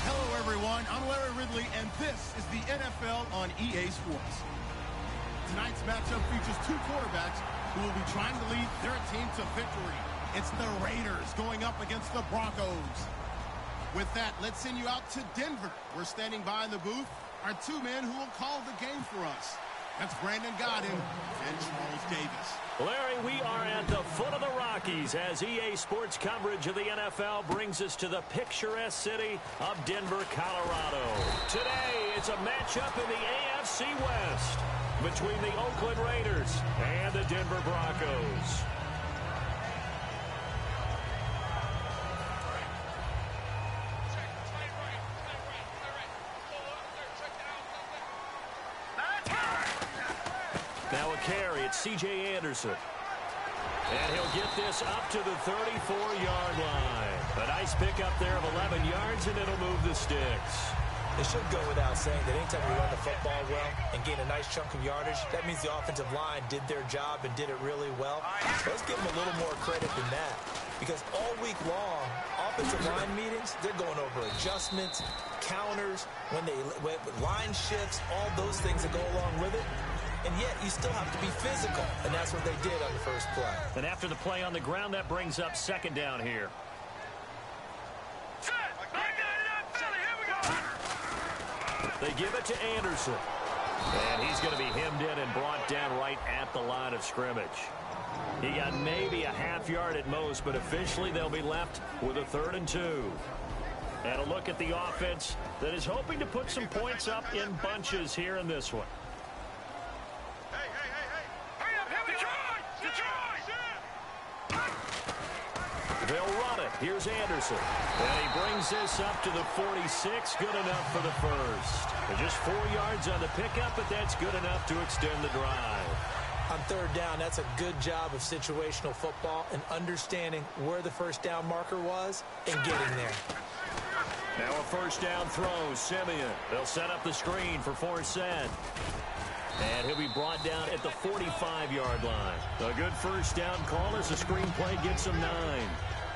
Hello, everyone. I'm Larry Ridley, and this is the NFL on EA Sports. Tonight's matchup features two quarterbacks who will be trying to lead their team to victory. It's the Raiders going up against the Broncos. With that, let's send you out to Denver. We're standing by in the booth are two men who will call the game for us. That's Brandon Godin and Charles Davis. Larry, we are at the foot of the Rockies as EA Sports coverage of the NFL brings us to the picturesque city of Denver, Colorado. Today, it's a matchup in the AFC West between the Oakland Raiders and the Denver Broncos. Now a carry, it's C.J. Anderson. And he'll get this up to the 34-yard line. A nice pickup there of 11 yards, and it'll move the sticks. It should go without saying that anytime you run the football well and gain a nice chunk of yardage, that means the offensive line did their job and did it really well. Let's give them a little more credit than that, because all week long, offensive line meetings, they're going over adjustments, counters, when line shifts, all those things that go along with it. And yet, you still have to be physical, and that's what they did on the first play. And after the play on the ground, that brings up second down here. They give it to Anderson. And he's going to be hemmed in and brought down right at the line of scrimmage. He got maybe a half yard at most, but officially they'll be left with a 3rd and 2. And a look at the offense that is hoping to put some points up in bunches here in this one. They'll run it. Here's Anderson. And he brings this up to the 46. Good enough for the first. Just 4 yards on the pickup, but that's good enough to extend the drive. On 3rd down, that's a good job of situational football and understanding where the first down marker was and getting there. Now a first down throw. Simeon. They'll set up the screen for Forsett. And he'll be brought down at the 45-yard line. A good first down call as the screen play gets him 9.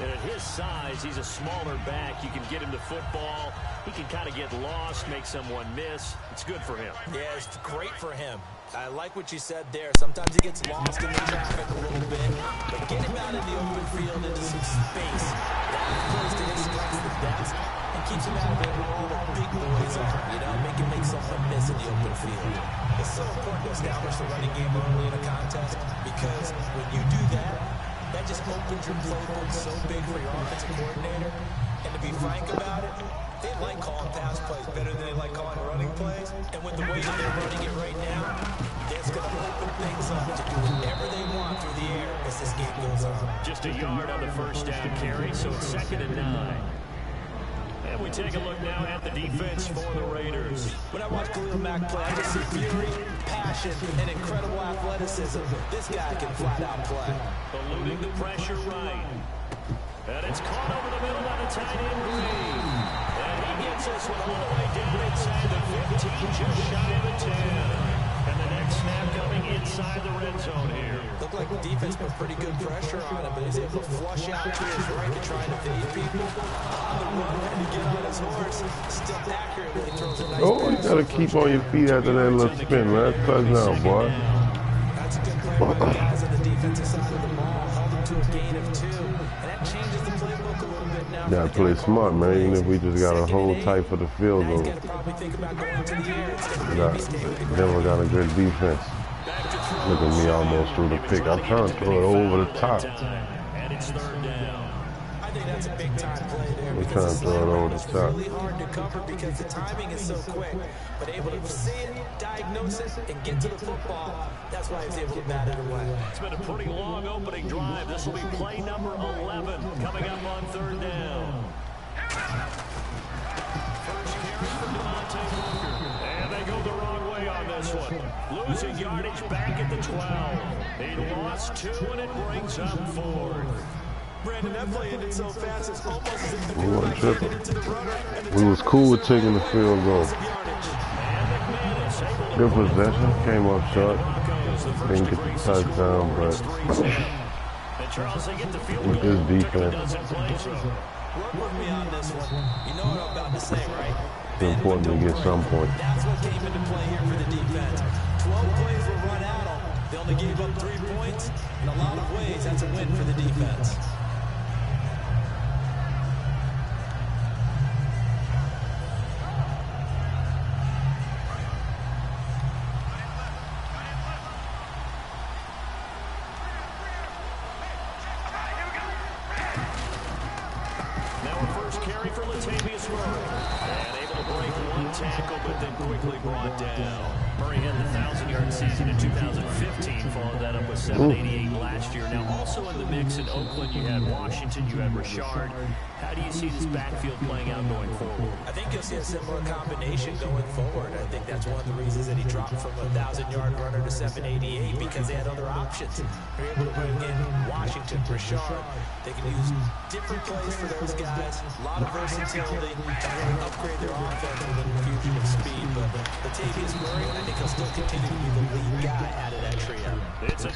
And at his size, he's a smaller back. You can get him to football. He can kind of get lost, make someone miss. It's good for him. Yeah, it's great for him. I like what you said there. Sometimes he gets lost in the traffic a little bit. But get him out in the open field into some space. That plays to his strengths the best and keeps him out of it where all the big boys are. You know, make someone miss in the open field. It's so important to establish the running game early in a contest because when you do that, that just opens your playbook so big for your offensive coordinator. And to be frank about it, they like calling pass plays better than they like calling running plays. And with the way that they're running it right now, it's going to open things up to do whatever they want through the air as this game goes on. Just a yard on the first down carry, so it's 2nd and 9. And we take a look now at the defense for the Raiders. When I watch Khalil Mack play, I just see fury, passion, and incredible athleticism. This guy can flat out play. Eluding the pressure right. And it's caught over the middle by the tight end, Green. And he gets this one all the way down inside the 15, just shy of the 10. And the next snap coming inside the red zone here. Looked like the defense put pretty good pressure on him, but he's able to flush out to his right and try to evade people on the run and to get on his horse. Still accurate when he throws a nice Oh, you gotta keep on your feet after that little spin, man. That's touchdown, boy. That's a good play by the guys on the defensive side of the ball. Held him to a gain of 2. And that changes the playbook a little bit now. Gotta play smart, man. Even if we just gotta hold tight for the field goal. He's got to probably think about going to the air instead of Denver got a good defense. Look at me almost threw the pick. I'm trying to throw it over the top. And it's third down. I think that's a big time play there. I'm trying to throw it over the top. Really hard to cover because the timing is so quick. But able to see it, diagnose it, and get to the football. That's why he's able to bat it away. It's been a pretty long opening drive. This will be play number 11 coming up on third down. First carry for Devontae Booker. And they go the wrong way on this one. Losing yardage back at the 12. He lost 2 and it brings up 4. Brandon, that play ended so fast, it's almost as if the We weren't tripping. into the runner. We was cool with taking the field goal. Good possession. Came up short. Didn't get the touchdown, but with this defense, Work with me on this one. You know what I'm about to say, right? it's important to get some points. That's what came into play here for the defense. 12 plays were run at them. They only gave up 3 points. In a lot of ways, that's a win for the defense. Tackle, but then quickly brought down. Murray had the 1,000-yard season in 2015, followed that up with 788 last year. Now, also in the mix in Oakland, you had Washington, you had Richard. How do you see this backfield playing out going forward? I think you'll see a similar combination going forward. I think that's one of the reasons that he dropped from a 1,000-yard runner to 788 because they had other options. They're able to bring in Washington, Richard. They can use different plays for those guys. A lot of versatility to really upgrade their offense with an infusion of speed. But Latavius Murray, I think he'll still continue to be the lead guy out of that trio. It's a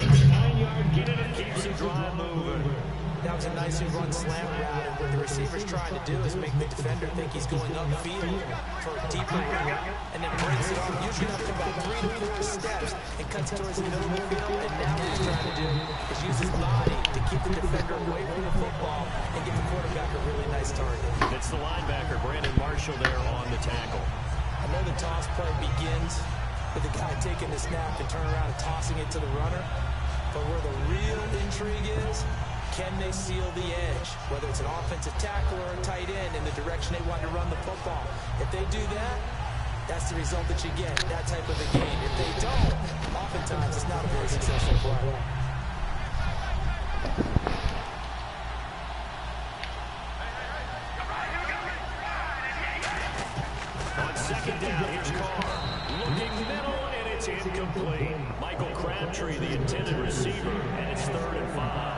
9-yard get it and keeps the drive moving. That was a nicely run slant route, and what the receiver's trying to do is make the defender think he's going upfield for a deeper route, and then breaks it off, usually up to about 3 to 4 steps, and cuts towards the middle of the field, and now what he's trying to do is use his body to keep the defender away from the football and give the quarterback a really nice target. It's the linebacker, Brandon Marshall, there on the tackle. I know the toss play begins with the guy taking the snap and turning around and tossing it to the runner, but where the real intrigue is, can they seal the edge, whether it's an offensive tackle or a tight end in the direction they want to run the football? If they do that, that's the result that you get, that type of a game. If they don't, oftentimes it's not a very successful play. On second down, here's Carr. Looking middle, and it's incomplete. Michael Crabtree, the intended receiver, and it's 3rd and 5.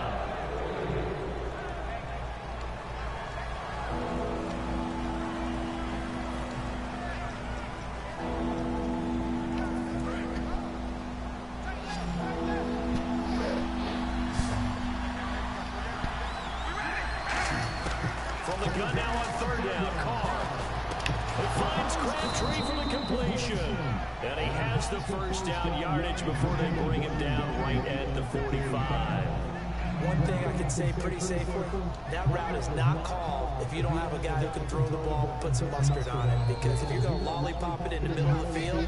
From the gun now on 3rd down, Carr. It finds Crabtree for the completion. And he has the first down yardage before they bring him down right at the 45. One thing I can say pretty safely, that route is not called if you don't have a guy who can throw the ball and put some mustard on it. Because if you're going to lollipop it in the middle of the field,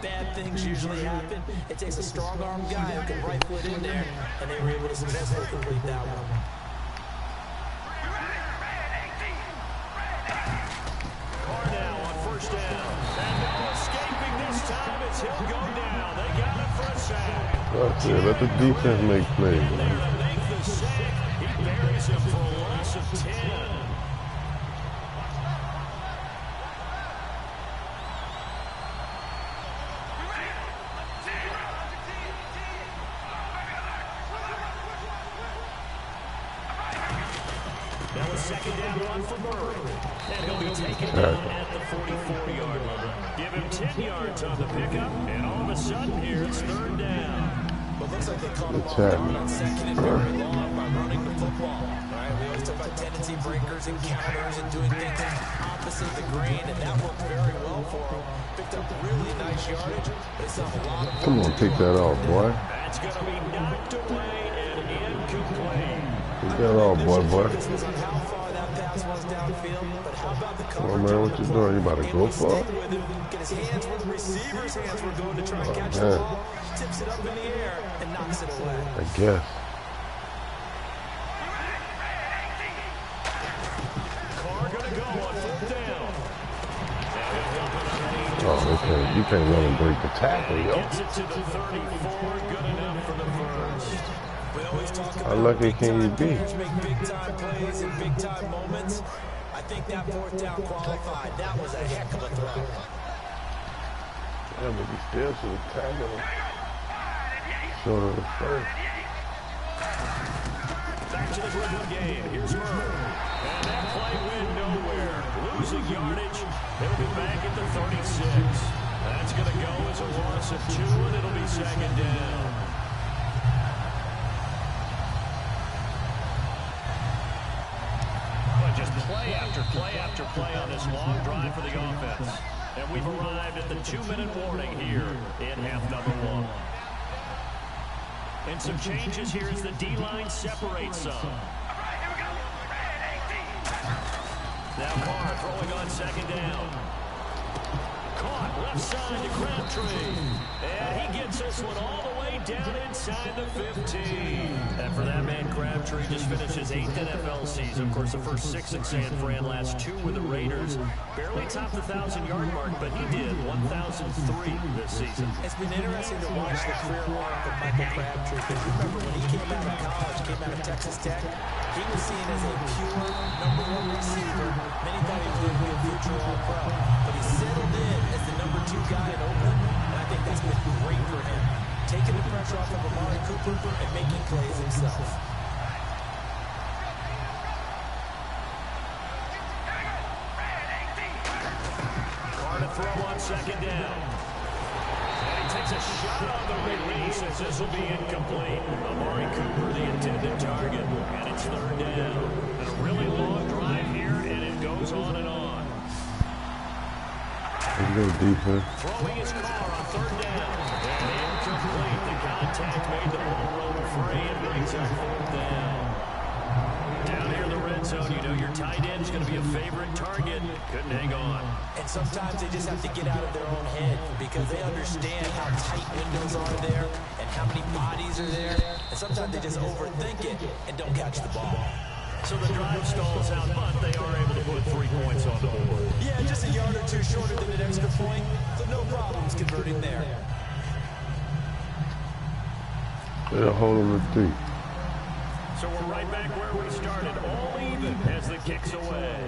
bad things usually happen. It takes a strong-arm guy who can rifle it in there, and they were able to successfully complete that one. Carr now on 1st down. And no escaping this time as he'll go down. They got him for a sack. That's it. Let the defense make plays, man. He buries him for a loss of 10. second down run for Murray. And he'll be taken down at the 44-yard line. Give him 10 yards on the pickup, and all of a sudden here it's third down. But looks like they caught him off guard on second and very long by running the football. Right? We always talk about tendency breakers and counters and doing things opposite the grain, and that worked very well for him. Picked up really nice yardage, but it's a lot of... Come on, take that off, boy. That's going to be knocked away and incomplete. Take that off, boy. This was on how far that pass was downfield, but how about the coverage? Come on, man, what you doing? You about to go for it? Get his hands where the receiver's hands were going to try and catch the ball. Tips it up in the air and knocks it away. I guess. Carr going to go on fourth down. Oh, okay. You can't let him break the tackle, yo. Gets it to the 34. Good enough for the first. We always talk about How lucky can you be? make big-time plays in big-time moments. I think that fourth down qualified. That was a heck of a throw. Yeah, but he still should have tackled him. Short of the first. Back to the Brooklyn game. Here's Murray. And that play went nowhere. Losing yardage. It'll be back at the 36. That's going to go as a loss of 2, and it'll be second down. Well, just play after play after play on this long drive for the offense. And we've arrived at the 2-minute warning here in half number 1. And some changes here as the D-line separates some. Now Carr throwing on second down. Caught left side to Crabtree. And he gets this one all the way down inside the 15. And for that man, Crabtree just finished his 8th NFL season. Of course, the first 6 in San Fran, last 2 with the Raiders. Barely topped the 1,000-yard mark, but he did 1,003 this season. It's been interesting to watch the career arc of Michael Crabtree. Because remember, when he came out of college, came out of Texas Tech, he was seen as a pure number 1 receiver. Many thought he was going to be a future All-Pro. But he settled in as the number 2 guy in Oakland, and I think that's been great for him. Taking the pressure off of Amari Cooper and making plays himself. Carr to throw on second down. And he takes a shot on the release as this will be incomplete. Amari Cooper, the intended target, and it's third down. And a really long drive here, and it goes on and on. Good defense. Throwing his Carr on third down. And incomplete. The contact made the ball roll free and brings up fourth down. Down here in the red zone, you know your tight end is going to be a favorite target. Couldn't hang on. And sometimes they just have to get out of their own head because they understand how tight windows are there and how many bodies are there. And sometimes they just overthink it and don't catch the ball. So the drive stalls out, but they are able to put 3 points on the board. Yeah, just a yard or 2 shorter than an extra point, so no problems converting there. They'll hold him to 3. So we're right back where we started, all even as the kick's away.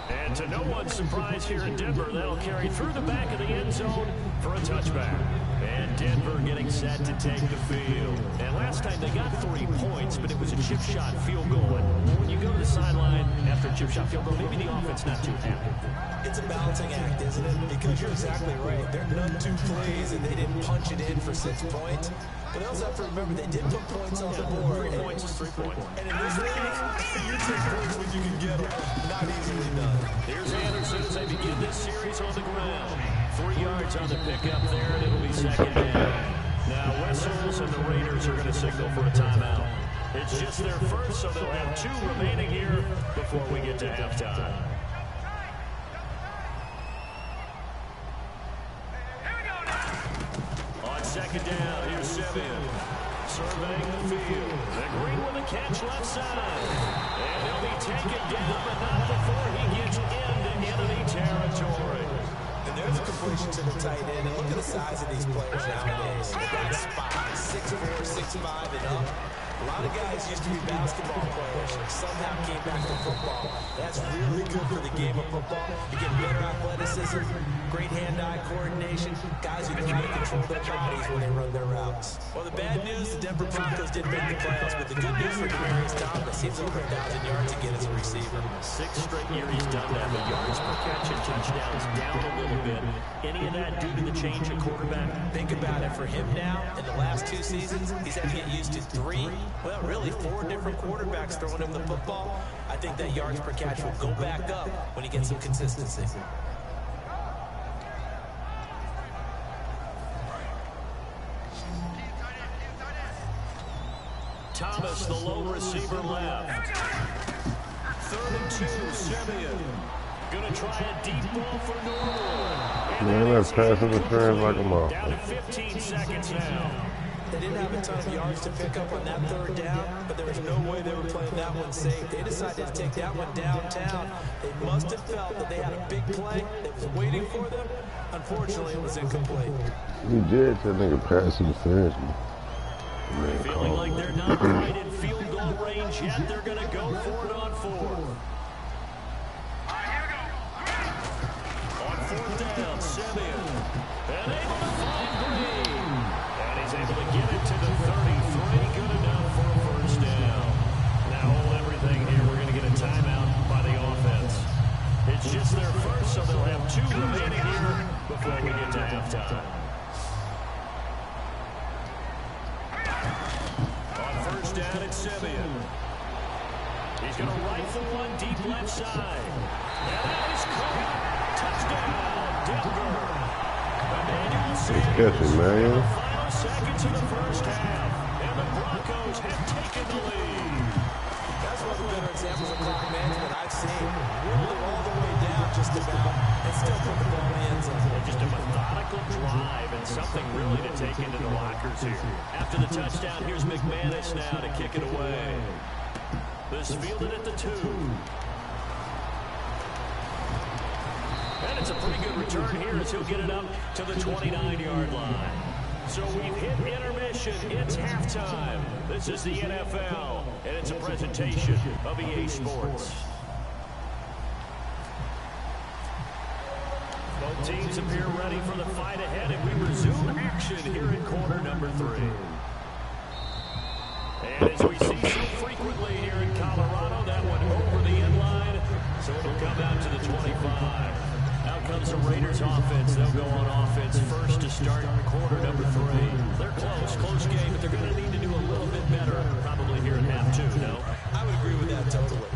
And to no one's surprise here in Denver, that'll carry through the back of the end zone for a touchback. And Denver getting set to take the field. And last time they got 3 points, but it was a chip shot field goal. And when you go to the sideline after a chip shot field goal, maybe the offense not too happy. It's a balancing act, isn't it? Because you're exactly right. They're none 2 plays, and they didn't punch it in for 6 points. But they also have to remember they did put points on the board. 3 points is 3 points. And in this league, you take points when you can get them. Not easily done. Here's Anderson as they begin this series on the ground. 3 yards on the pickup there, and it'll be second down. Now whistles, and the Raiders are going to signal for a timeout. It's just their first, so they'll have 2 remaining here before we get to halftime. On second down, here's Simeon. Surveying the field. The Green with a catch left side. And he'll be taken down, but not before he gets into enemy territory. And there's a completion to the tight end. And look at the size of these players nowadays. They got spots, 6'4", 6'5", and up. A lot of guys used to be basketball players and somehow came back to football. That's really good for the game of football. You get better athleticism, great hand-eye coordination, guys who know how to control their bodies when they run their routes. Well, the bad news, the Denver Broncos didn't make the playoffs, but the good news for Demaryius Thomas, he's over 1,000 yards again as a receiver. 6 straight year he's done that, but yards per catch and touchdowns down a little bit. Any of that due to the change of quarterback? Think about it. For him now, in the last 2 seasons, he's had to get used to 3, well, really 4 different quarterbacks throwing him the football. I think that yards per catch will go back up when he gets some consistency. Thomas, the lone receiver left. 3rd and 2, Simeon. Gonna try a deep ball for Norwood. Man, that's pass interference like a motherfucker. Down to 15 seconds now. They didn't have a ton of yards to pick up on that 3rd down, but there was no way they were playing that one safe. They decided to take that one downtown. They must have felt that they had a big play that was waiting for them. Unfortunately, it was incomplete. He did that nigga pass interference, man. Feeling like they're not quite in field goal range yet. They're going to go for it on 4th. On 4th down, Simeon. And able to find Green. And he's able to get it to the 33. Good enough for a 1st down. Now hold everything here. We're going to get a timeout by the offense. It's just their first, so they'll have 2 remaining here before we get to halftime. Down at Simeon. He's going to rifle one deep left side. And that is caught. Touchdown, Denver. Emmanuel Sanders. Man. The final seconds of the 1st half. And the Broncos have taken the lead. That's one of the better examples of clock management I've seen. Rolled it all the way down just about and still put the ball in the end zone. Just a methodical drive and something really to take into the lockers here. After the touchdown, here's McManus now to kick it away. This fielded at the 2. And it's a pretty good return here as he'll get it up to the 29-yard line. So we've hit intermission. It's halftime. This is the NFL, and it's a presentation of EA Sports. Both teams appear ready for the fight ahead, and we resume action here in quarter number 3. And as we see so frequently here in Colorado, that one over the end line, so it'll come out to the 25. Out comes the Raiders offense. They'll go on offense first to start quarter number 3. They're close game, but they're going to need to do a little bit better probably here in half 2, no? I would agree with that totally.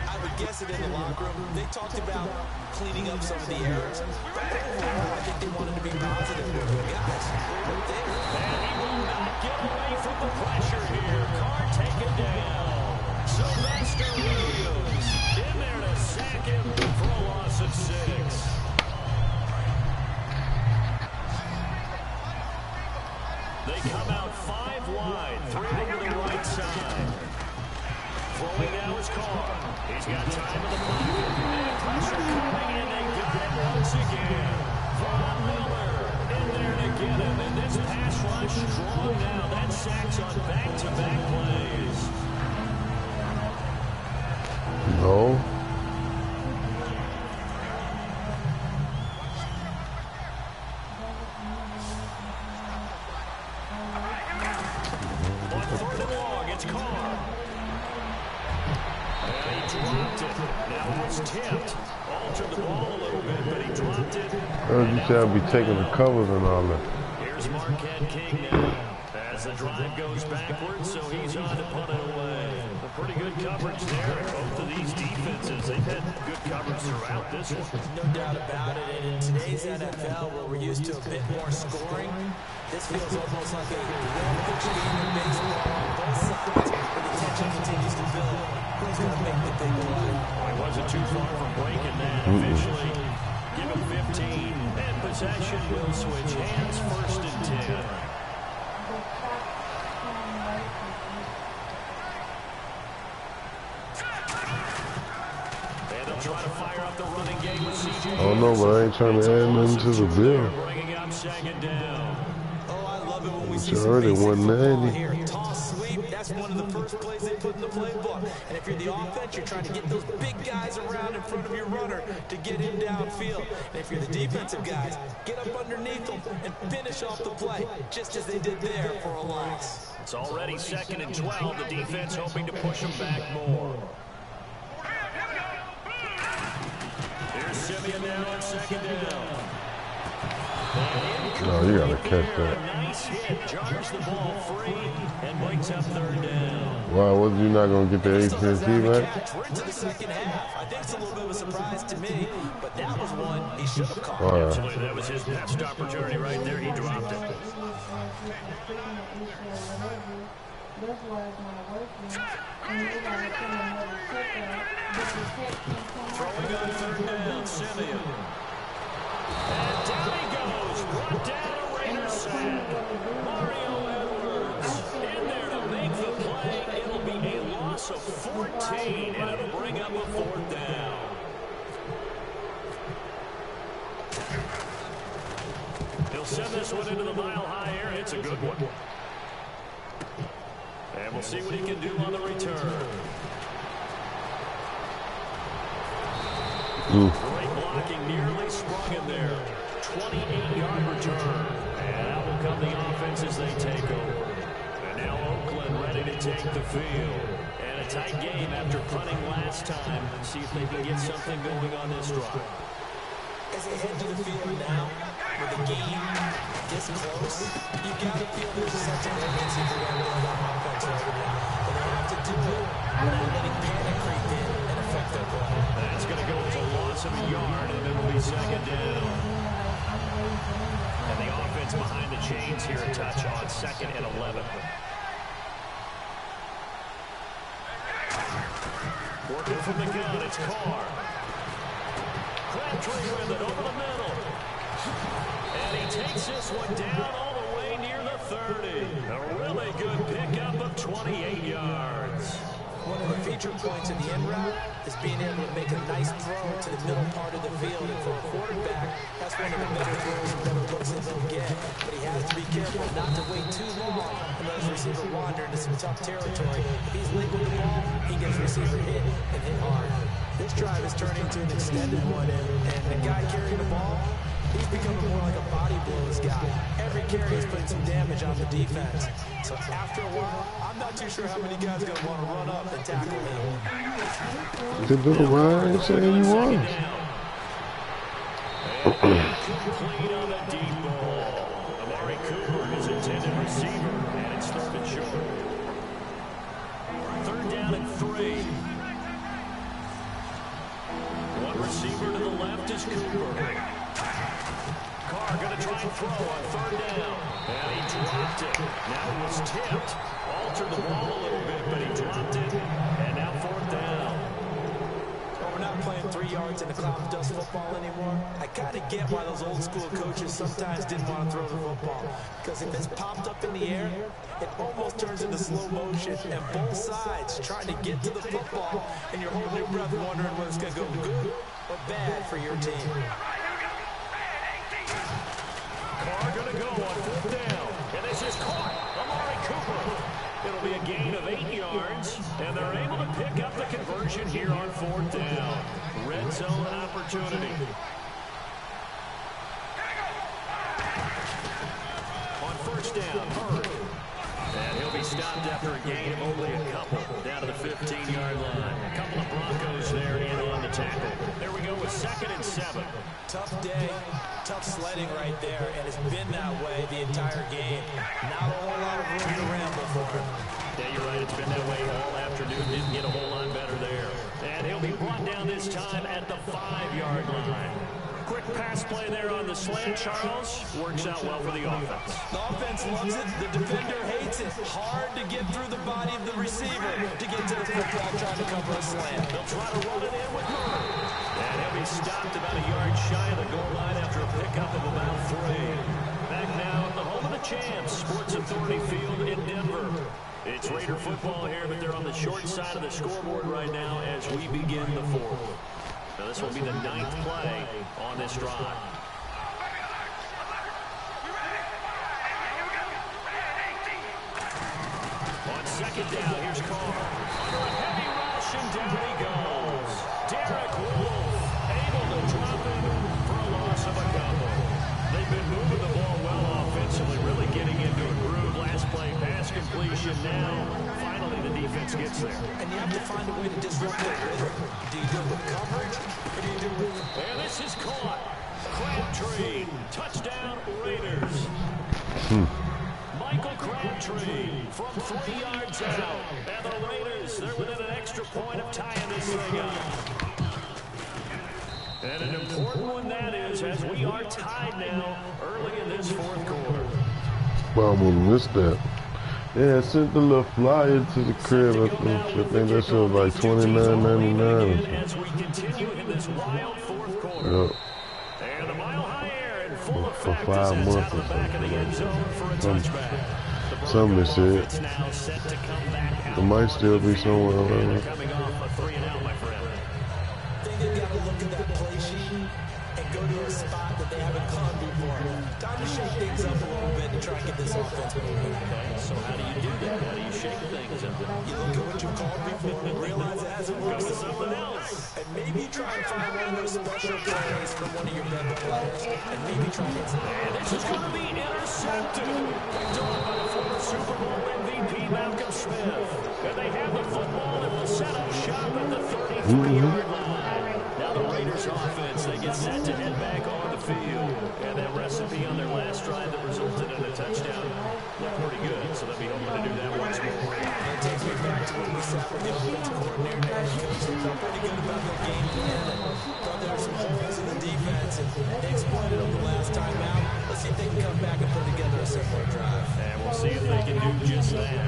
I would guess it in the locker room. They talked about cleaning up some of the errors. But overall, I think they wanted to be positive with the guys. Right there. And he will not get away from the pressure here. Carr taken down. Sylvester Williams in there to sack him for a loss of 6. They come out 5 wide, 3 over the right side. Throwing now is Carr. He's got time in the pocket. And pressure coming, and they got it once again. Von Miller in there to get him. And this pass rush strong now. That sacks on back-to-back plays. No. On 3rd and long, it's Carr. And he dropped it. Now it's tipped. Altered the ball a little bit, but he dropped it. You should be taking the covers and all that. Here's Marquette King now as the drive goes backwards, so he's on to punt it away. A pretty good coverage there. Both of these defenses, they've had good coverage throughout this one. No doubt about it. And in today's NFL, where we're used to a bit more scoring, this feels almost like a well-pitched game of baseball on both sides, but the tension continues to build. Who's going to make the big play? Well, he wasn't too far from breaking that. Officially, give him 15, and possession will switch hands. 1st and 10. And they'll try to fire up the running game with CJ. I don't know, but I ain't trying to add nothing to the bill. Bringing up 2nd down. Oh, I love it when we see It's some already basic football 190. here. Toss, sweep, that's That's one of the first plays they put in the playbook. And if you're the offense, you're trying to get those big guys around in front of your runner to get him downfield. And if you're the defensive guys, get up underneath them and finish off the play, just as they did there for a loss. It's already 2nd and 12. The defense hoping to push them back more. Here's Simeon now on 2nd down. No, you gotta catch that. Nice hit, jars the ball free, and brings up 3rd down. Why was you not gonna get the AT&T back? We're into the second half. I think it's a little bit of a surprise to me, but that was one he should have caught. Oh, yeah. Absolutely, that was his best opportunity right there. He dropped it. That's why it's not working. And they gotta put another check out. But the check can't come out. Throwing on 3rd down, Simeon. And down he goes. Brought down a Raider sack. Mario Edwards in there to make the play. It'll be a loss of 14, and it'll bring up a 4th down. He'll send this one into the mile high air. It's a good one. And we'll see what he can do on the return. Great blocking, nearly sprung in there. 28-yard return. And out will come the offense as they take over. And now Oakland ready to take the field. And a tight game after punting last time. See if they can get something going on this drive. As they head to the field now, with the game this close, you've got to feel there's a sense of urgency for them on that offense right now. And they have to do it without letting panic creep in and affect their play. That's going to go as a loss of a yard, and it'll be 2nd down. And the offense behind the chains here a touch on 2nd and 11. Working from the gun, it's Carr. Crabtree with it over the middle. And he takes this one down all the way near the 30. A really good pickup of 28 yards. One of the feature points in the end route is being able to make a nice throw to the middle part of the field. And for a quarterback, that's one of the better throws and better looks that they'll get. But he has to be careful not to wait too long and let his receiver wander into some tough territory. If he's late with the ball, he gets receiver hit and hit hard. This drive is turning into an extended one, and the guy carrying the ball, he's becoming more like a body blows guy. Every carry is putting some damage on the defense. So after a while, I'm not too sure how many guys are going to want to run up and tackle him. To do Ryan saying you was. Complete on a deep ball. Amari Cooper, his intended receiver, and it's 3rd and short. 3rd down and 3. One receiver to the left is Cooper. Carr going to try and throw on 3rd down. And he dropped it. Now it was tipped. Altered the ball a little bit, but he dropped it. And now 4th down. Well, we're not playing 3 yards in the cloud of dust football anymore. I kind of get why those old school coaches sometimes didn't want to throw the football. Because if it's popped up in the air, it almost turns into slow motion. And both sides trying to get to the football, and you're holding your breath wondering whether it's going to go good or bad for your team. Carr going to go on 4th down. And this is caught. Amari Cooper. It'll be a gain of 8 yards. And they're able to pick up the conversion here on 4th down. Red zone opportunity. On 1st down, Hurd. And he'll be stopped after a gain of only a couple. Down to the 15-yard line. A couple of Broncos there in on the tackle. There we go with 2nd and 7. Tough day, tough sledding right there, and it's been that way the entire game. Not a whole lot of room to ramble for him. Yeah, you're right. It's been that way all afternoon. Didn't get a whole lot better there. And he'll be brought down this time at the 5-yard line. Quick pass play there on the slant, Charles. Works out well for the offense. The offense loves it. The defender hates it. Hard to get through the body of the receiver to get to the football trying to cover a slant. They'll try to run it in with Hurd. And he'll be stopped about a yard shy of the goal line after a pickup of about 3. Back now at the home of the champs, Sports Authority Field in Denver. It's Raider football here, but they're on the short side of the scoreboard right now as we begin the 4th. Now this will be the 9th play on this drive. On 2nd down. Here's Carr. Under a heavy rush, and down he goes. Derek Wolf able to drop him for a loss of a couple. They've been moving the ball well offensively, really getting into a groove. Last play, pass completion. Now, finally, the defense gets there. And you have to find a way to disrupt that rhythm. Do you do it with coverage, or do you do it with... And this is caught. Crabtree, touchdown Raiders. Michael Crabtree from 3 yards out. And the Raiders, they're within an extra point of tying this thing up. And an important one that is, as we are tied now early in this fourth quarter. Well, I'm gonna miss that. Yeah, I sent the little flyer to the crib. I think that shit was like $29.99. As we continue in this wild fourth quarter. Yep. And the mile high air in full For effect 5 as months out or the back of the end zone for a touchback. Something said. Now set to come back out. It might still be somewhere around They're coming off a 3-and-out, my friend. I think they've got to look at that play sheet and go to a spot that they haven't gone before. Time to shake things up a little bit to try and get this offense moving. Okay, so how do you do that? How do you shake things up? You look at what you called before and realize it hasn't worked. Go with something else. And maybe try and find one of those special plays from one of your better players. And maybe try and hit some. And this is going to be intercepted. Picked off by the former Super Bowl MVP Malcolm Smith. And they have the football and will set up shop at the 33-yard line. Now the Raiders offense, they get set to head back on the field. And that recipe on their last drive that resulted in a touchdown looked pretty good. So they'll be hoping to do that once more. That takes me back to when we sat with the offense coordinator and coach. They felt pretty good about their game plan and thought there were some holes in the defense, and they exploited them the last time out. Let's see if they can come back and put together a similar drive. And we'll see if they can do just that.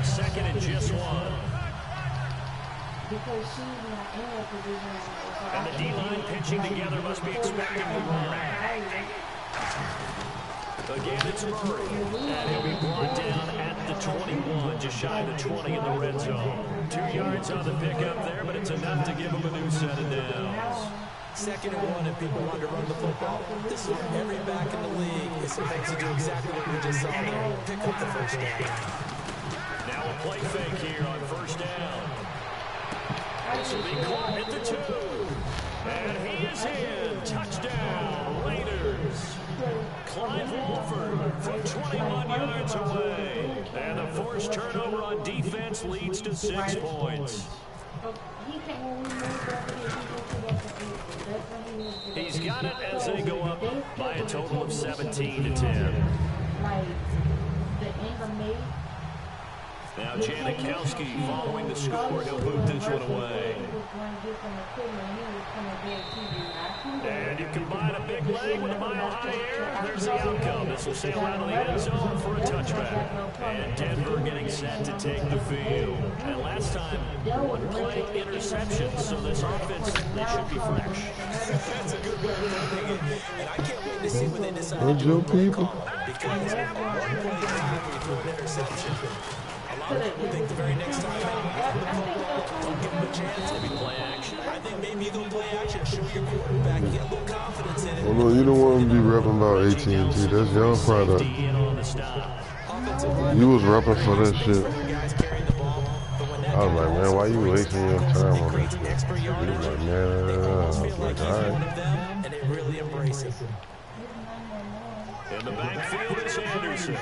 Second and just 1. Because she's not in that position. And the D-line pinching together must be expecting to run. Again, it's Murray. And he'll be brought down at the 21, just shy of the 20 in the red zone. 2 yards on the pickup there, but it's enough to give him a new set of downs. Second and 1, and people want to run the football. This is where every back in the league is supposed to do exactly what we just saw there. Pick up the first down. Now a play fake here on first down. This will be caught at the 2. And he is in. Touchdown, Raiders. Clive Wolford from 21 yards away. And the forced turnover on defense leads to 6 points. He's got it as they go up by a total of 17-10. Now Janikowski following the score. He'll boot this one away. And you combine a big leg with a mile high air. There's the outcome. This will sail out of the end zone for a touchback. And Denver getting set to take the field. And last time, 1 play interception. So this offense, they should be fresh. That's a good way of putting it. And I can't wait to see what they decide Where's to do your with play people? calling. Because 1 play time we throw an interception. A lot of people think the very next time out, don't give them a chance. Maybe play action. I think maybe you go play action, show your quarterback, get a little confidence in it. Well, no, you don't want to be repping about AT&T. That's your product. You was repping for that shit. I was like, man, why you wasting your time on that shit? He was like, nah. I was like, all right. And they really embrace it. In the backfield is Anderson.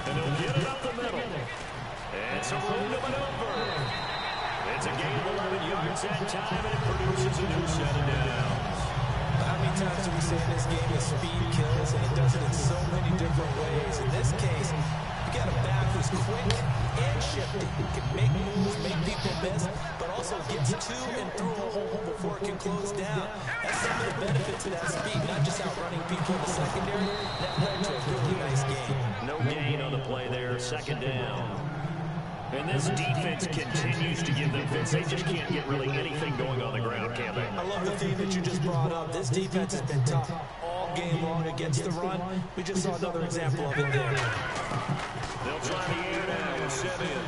And he'll get it up the middle. And some room to maneuver. It's a gain of 11 yards that time, and it produces a new set of downs. How many times do we say in this game that speed kills, and it does it in so many different ways? In this case, you got a back who's quick and shifty, can make moves, make people miss, but also gets to and through a hole before it can close down. That's some of the benefits of that speed, not just outrunning people in the secondary. That led to a really nice game. No gain on the play there, second down. And this defense continues to give them fits. They just can't get really anything going on the ground, can they? I love the theme that you just brought up. This defense has been tough all game long against the run. We just saw another example of it there. They'll try the air now with Simeon.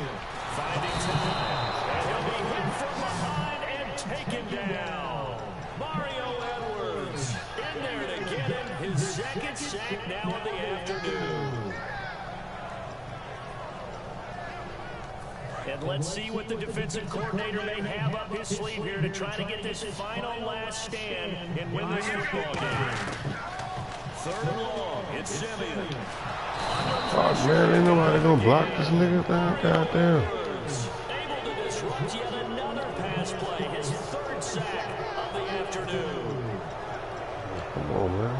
Finding time. And he'll be hit from behind and taken down. Mario Edwards in there to get him his second sack now of the afternoon. And let's see what the defensive coordinator may have up his sleeve here to try to get this final last stand and win this football game. 3rd and long, it's Simeon. Oh, man, ain't nobody gonna block this nigga down. Goddamn. Able to disrupt yet another pass play, his 3rd sack of the afternoon. Come on, man.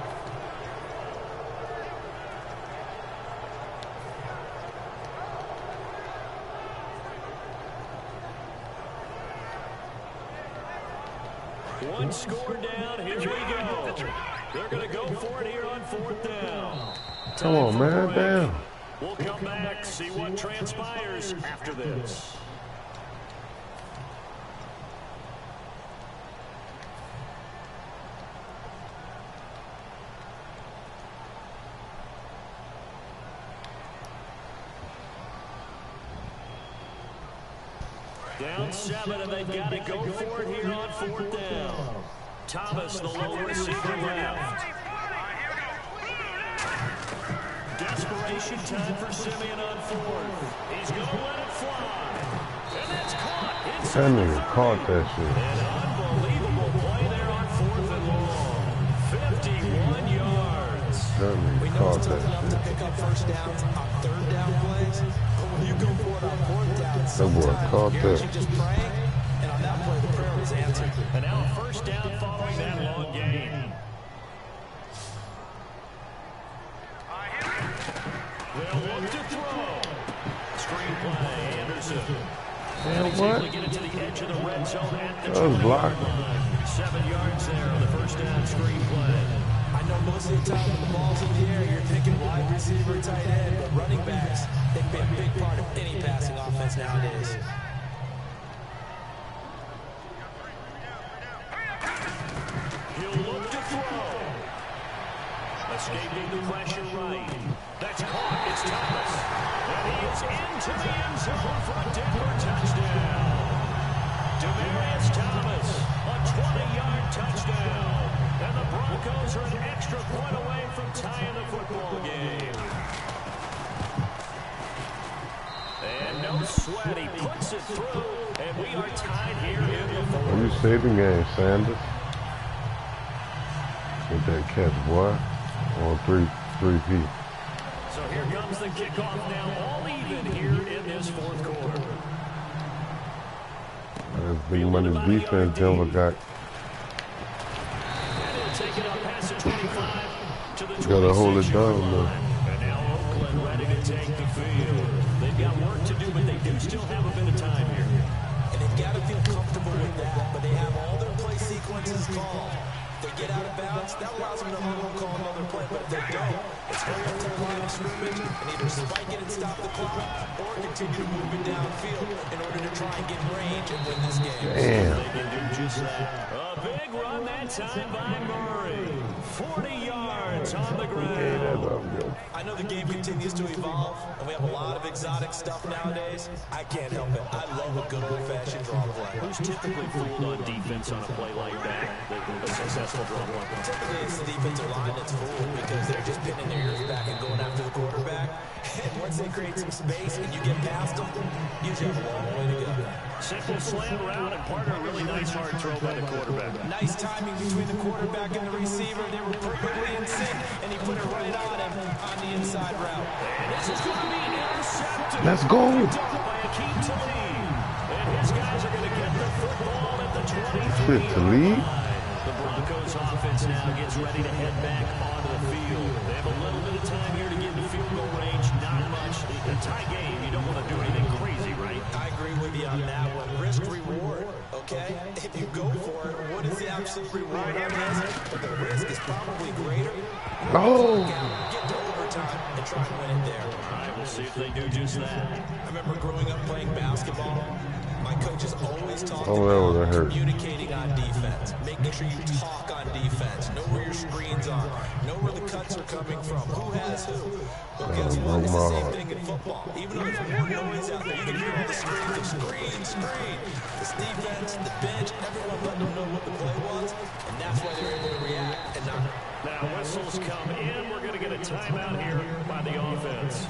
One score down, here we go. They're going to go for it here on 4th down. Come on, man, damn. We'll come back, see what transpires after this. Down 7, and they've got to go for it here on 4th down. Thomas, the low receiver left. Desperation time for Simeon on 4th. He's going to let it fly. And that's caught. That nigga caught that shit. An unbelievable play there on 4th and long. 51 yards. That nigga caught It's tough that enough to shit. pick up first downs on 3rd down plays, but when you go for it on 4th down, That boy caught you're that. actually just praying, and on that play, the prayer was answered. And now a 1st down following that long gain. They'll look to throw. Screenplay, Anderson. Man, He's what? able to get it to the edge of the red zone at the That was 20-yard blocked. line. 7 yards there on the 1st down screenplay. I know most of the time when the ball's in the air, you're thinking wide receiver, tight end, but running backs, they can be a big part of any passing offense nowadays. He'll look to throw. Escaping the pressure right. That's caught. It's Thomas. And he is into the end zone for a Denver touchdown. Demaryius Thomas, a 20-yard touchdown. And the Broncos are an extra point away from tying the football game. And no sweat, he puts it through, and we are tied here in the fourth. You saved the game, Sanders. With that catch, boy. On 3 feet. So here comes the kickoff now, all even here in this 4th quarter. That's big money defense Denver got. And he'll take it up past the 25 to the 26. Gotta hold it down, though. And now Oakland ready to take the field. They've got work to do, but they do still have a bit of time here. And they've got to feel comfortable with that, but they have all their play sequences called. If they get out of bounds, that allows them to call another play, but if they don't, it's hurry up to the line of scrimmage and either spike it and stop the clock or continue to move it downfield in order to try and get range and win this game. Damn. They can do just that. A big run that time by Murray. 40 yards on the ground. I know the game continues to evolve, and we have a lot of exotic stuff nowadays. I can't help it. I love a good old-fashioned draw play. Who's typically fooled on defense on a play like that? A successful draw play. Typically, it's the defensive line that's fooled because they're just pinning their ears back and going after the quarterback. And once they create some space and you get past them, you just have a long way to go. Simple slant route and part of a really nice hard throw by the quarterback. Nice timing between the quarterback and the receiver. They were perfectly in sync, and he put it right on him on the inside route. And this is going to be intercepted. Let's go. By Akeem Talib. And his guys are going to get the football at the 23. Shit, Talib? The Broncos offense now gets ready to head back onto the field. They have a little bit of time here to get into field goal range. Not much. In a tie game, you don't want to do anything crazy, right? I agree with you on that one. Risk reward, okay? If you go for it, what is the absolute reward on this? But the risk is probably greater. Oh. Get to overtime and try and win it there. All right, we'll see if they do just that. I remember growing up playing basketball. My coaches always talked Oh, that was a about hurt. communicating on defense, making sure you talk on defense, know where your screens are, know where the cuts are coming from, who has who. But guess what? It's the same thing in football. Even though there's more noise out there, you can hear all the screens of screen. This defense, the bench, everyone let them know what the play was, and that's why they're able to react and not. Now whistles come in. We're going to get a timeout here by the offense.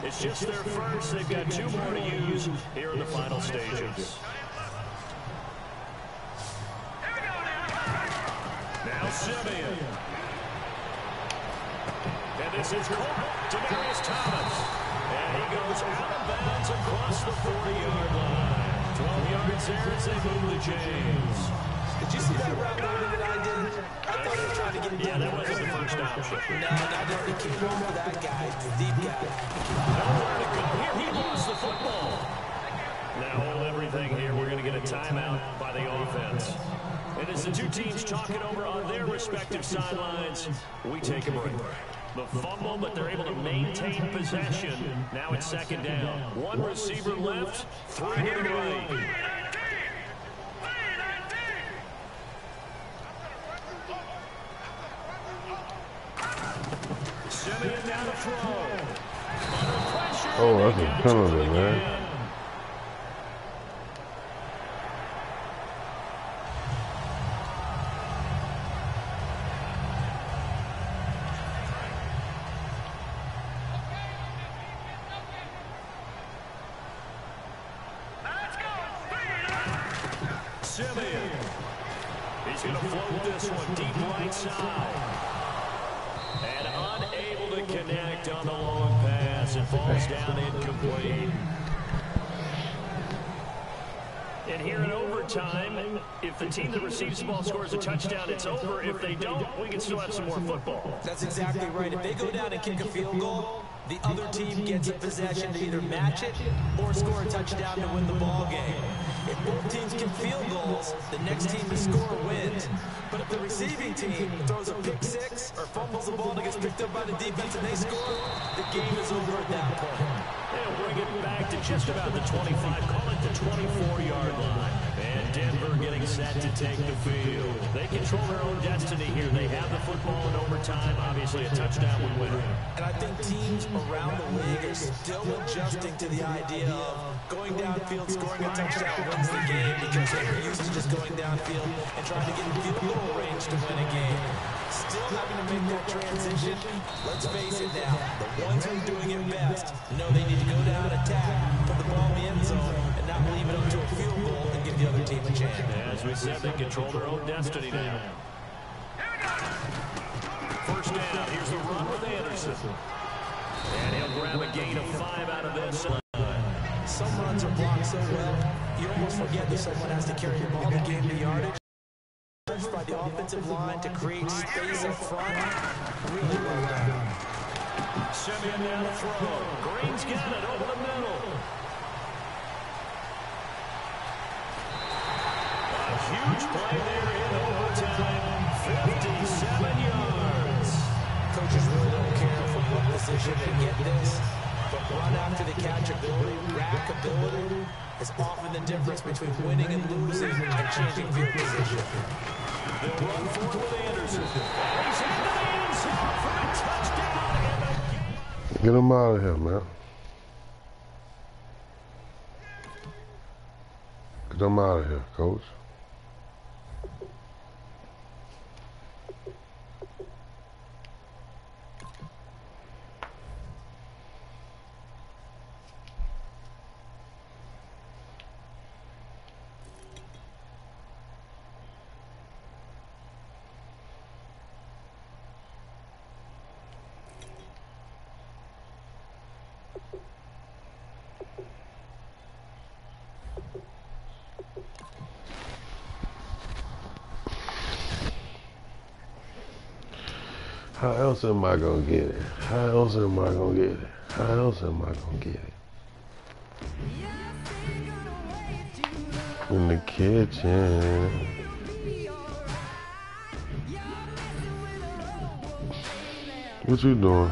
It's just their first. They've got 2 more to use here in the final stages. Now Simeon. And this is Demaryius Thomas. And he goes out of bounds across the 40-yard line. 12 yards there as they move to James. Did you see that route moving that I did? I thought he was trying to get it down. Yeah, that wasn't the first option. No, he came over that guy, the deep guy. Nowhere to go here. He lost the football. Now hold everything here. We're going to get a timeout by the offense. And as the 2 teams talk it over on their respective sidelines, we take a break. The fumble, but they're able to maintain possession. Now it's 2nd down. 1 receiver left, 3 to the right. Simeon down to throw. Under pressure. Oh, that's a penalty, man. Simeon. He's going to float this one deep right side. And unable to connect on the long pass. It falls down incomplete. And here in overtime, if the team that receives the ball scores a touchdown, it's over. If they don't, we can still have some more football. That's exactly right. If they go down and kick a field goal, the other team gets a possession to either match it or score a touchdown to win the ball game. If both teams kick field goals, the next team to score wins. But if the receiving team throws a pick 6 or fumbles the ball and gets picked up by the defense and they score, the game is over at that point. They'll bring it back to just about the 25, call it the 24-yard line. And Denver getting set to take the field. They control their own destiny here. They have the football in overtime. Obviously, a touchdown would win. And I think teams around the league are still adjusting to the idea of going downfield, scoring a touchdown wins the game because they're used to just going downfield and trying to get in field goal range to win a game. Still having to make that transition. Let's face it now, the ones who are doing it best know they need to go down, attack, put the ball in the end zone, and not leave it up to a field goal and give the other team a chance. As we said, they control their own destiny now. First down, here's the run with Anderson. And he'll grab a gain of 5 out of this. Some runs are blocked so well, you almost forget that someone has to carry the ball to gain the yardage. By the offensive line to create space up front. Really well done. Simeon down the throw. Green's got it over the middle. A huge play there in overtime. 57 yards. Coaches really don't care from what position they get this, but run after the catch ability, rack ability is often the difference between winning and losing and changing field position. They'll run for it with Anderson. He's into the end zone for a touchdown. Get him out of here, man. Get him out of here, coach. How else am I gonna get it? How else am I gonna get it? How else am I gonna get it? In the kitchen. What you doing?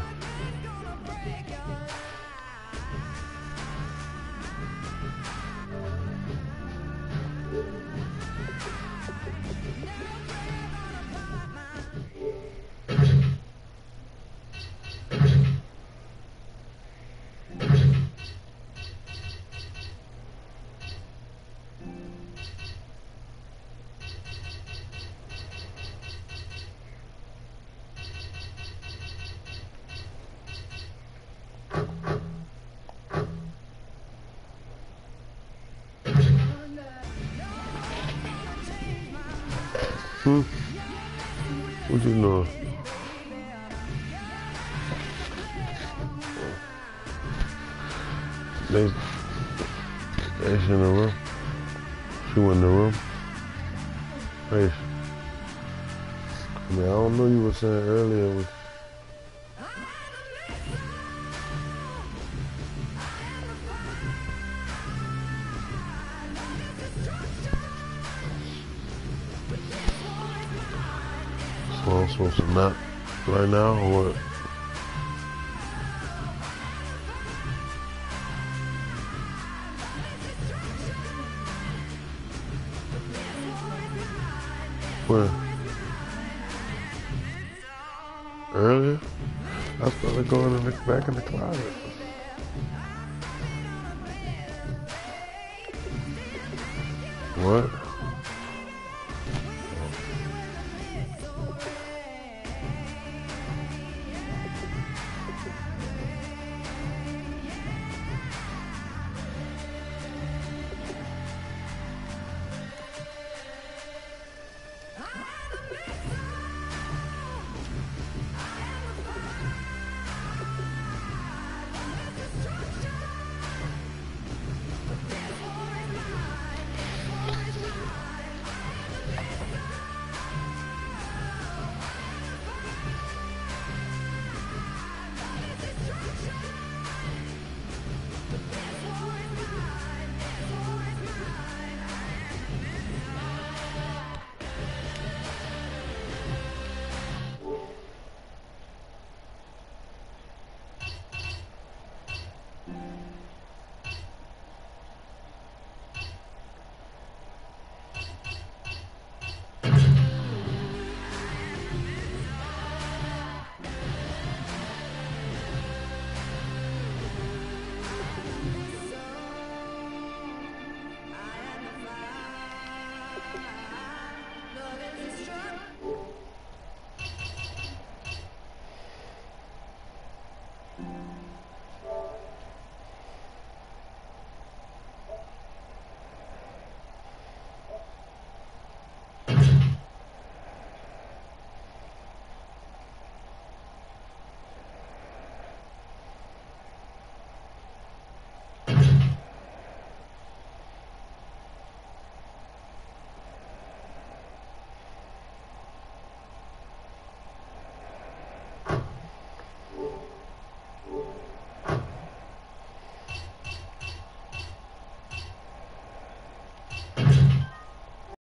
What you doing? She's in the room. She went in the room. Hey, I mean, I don't know, you were saying earlier was so I'm supposed to nap right now or what? When? Earlier? I started going in back in the closet. What?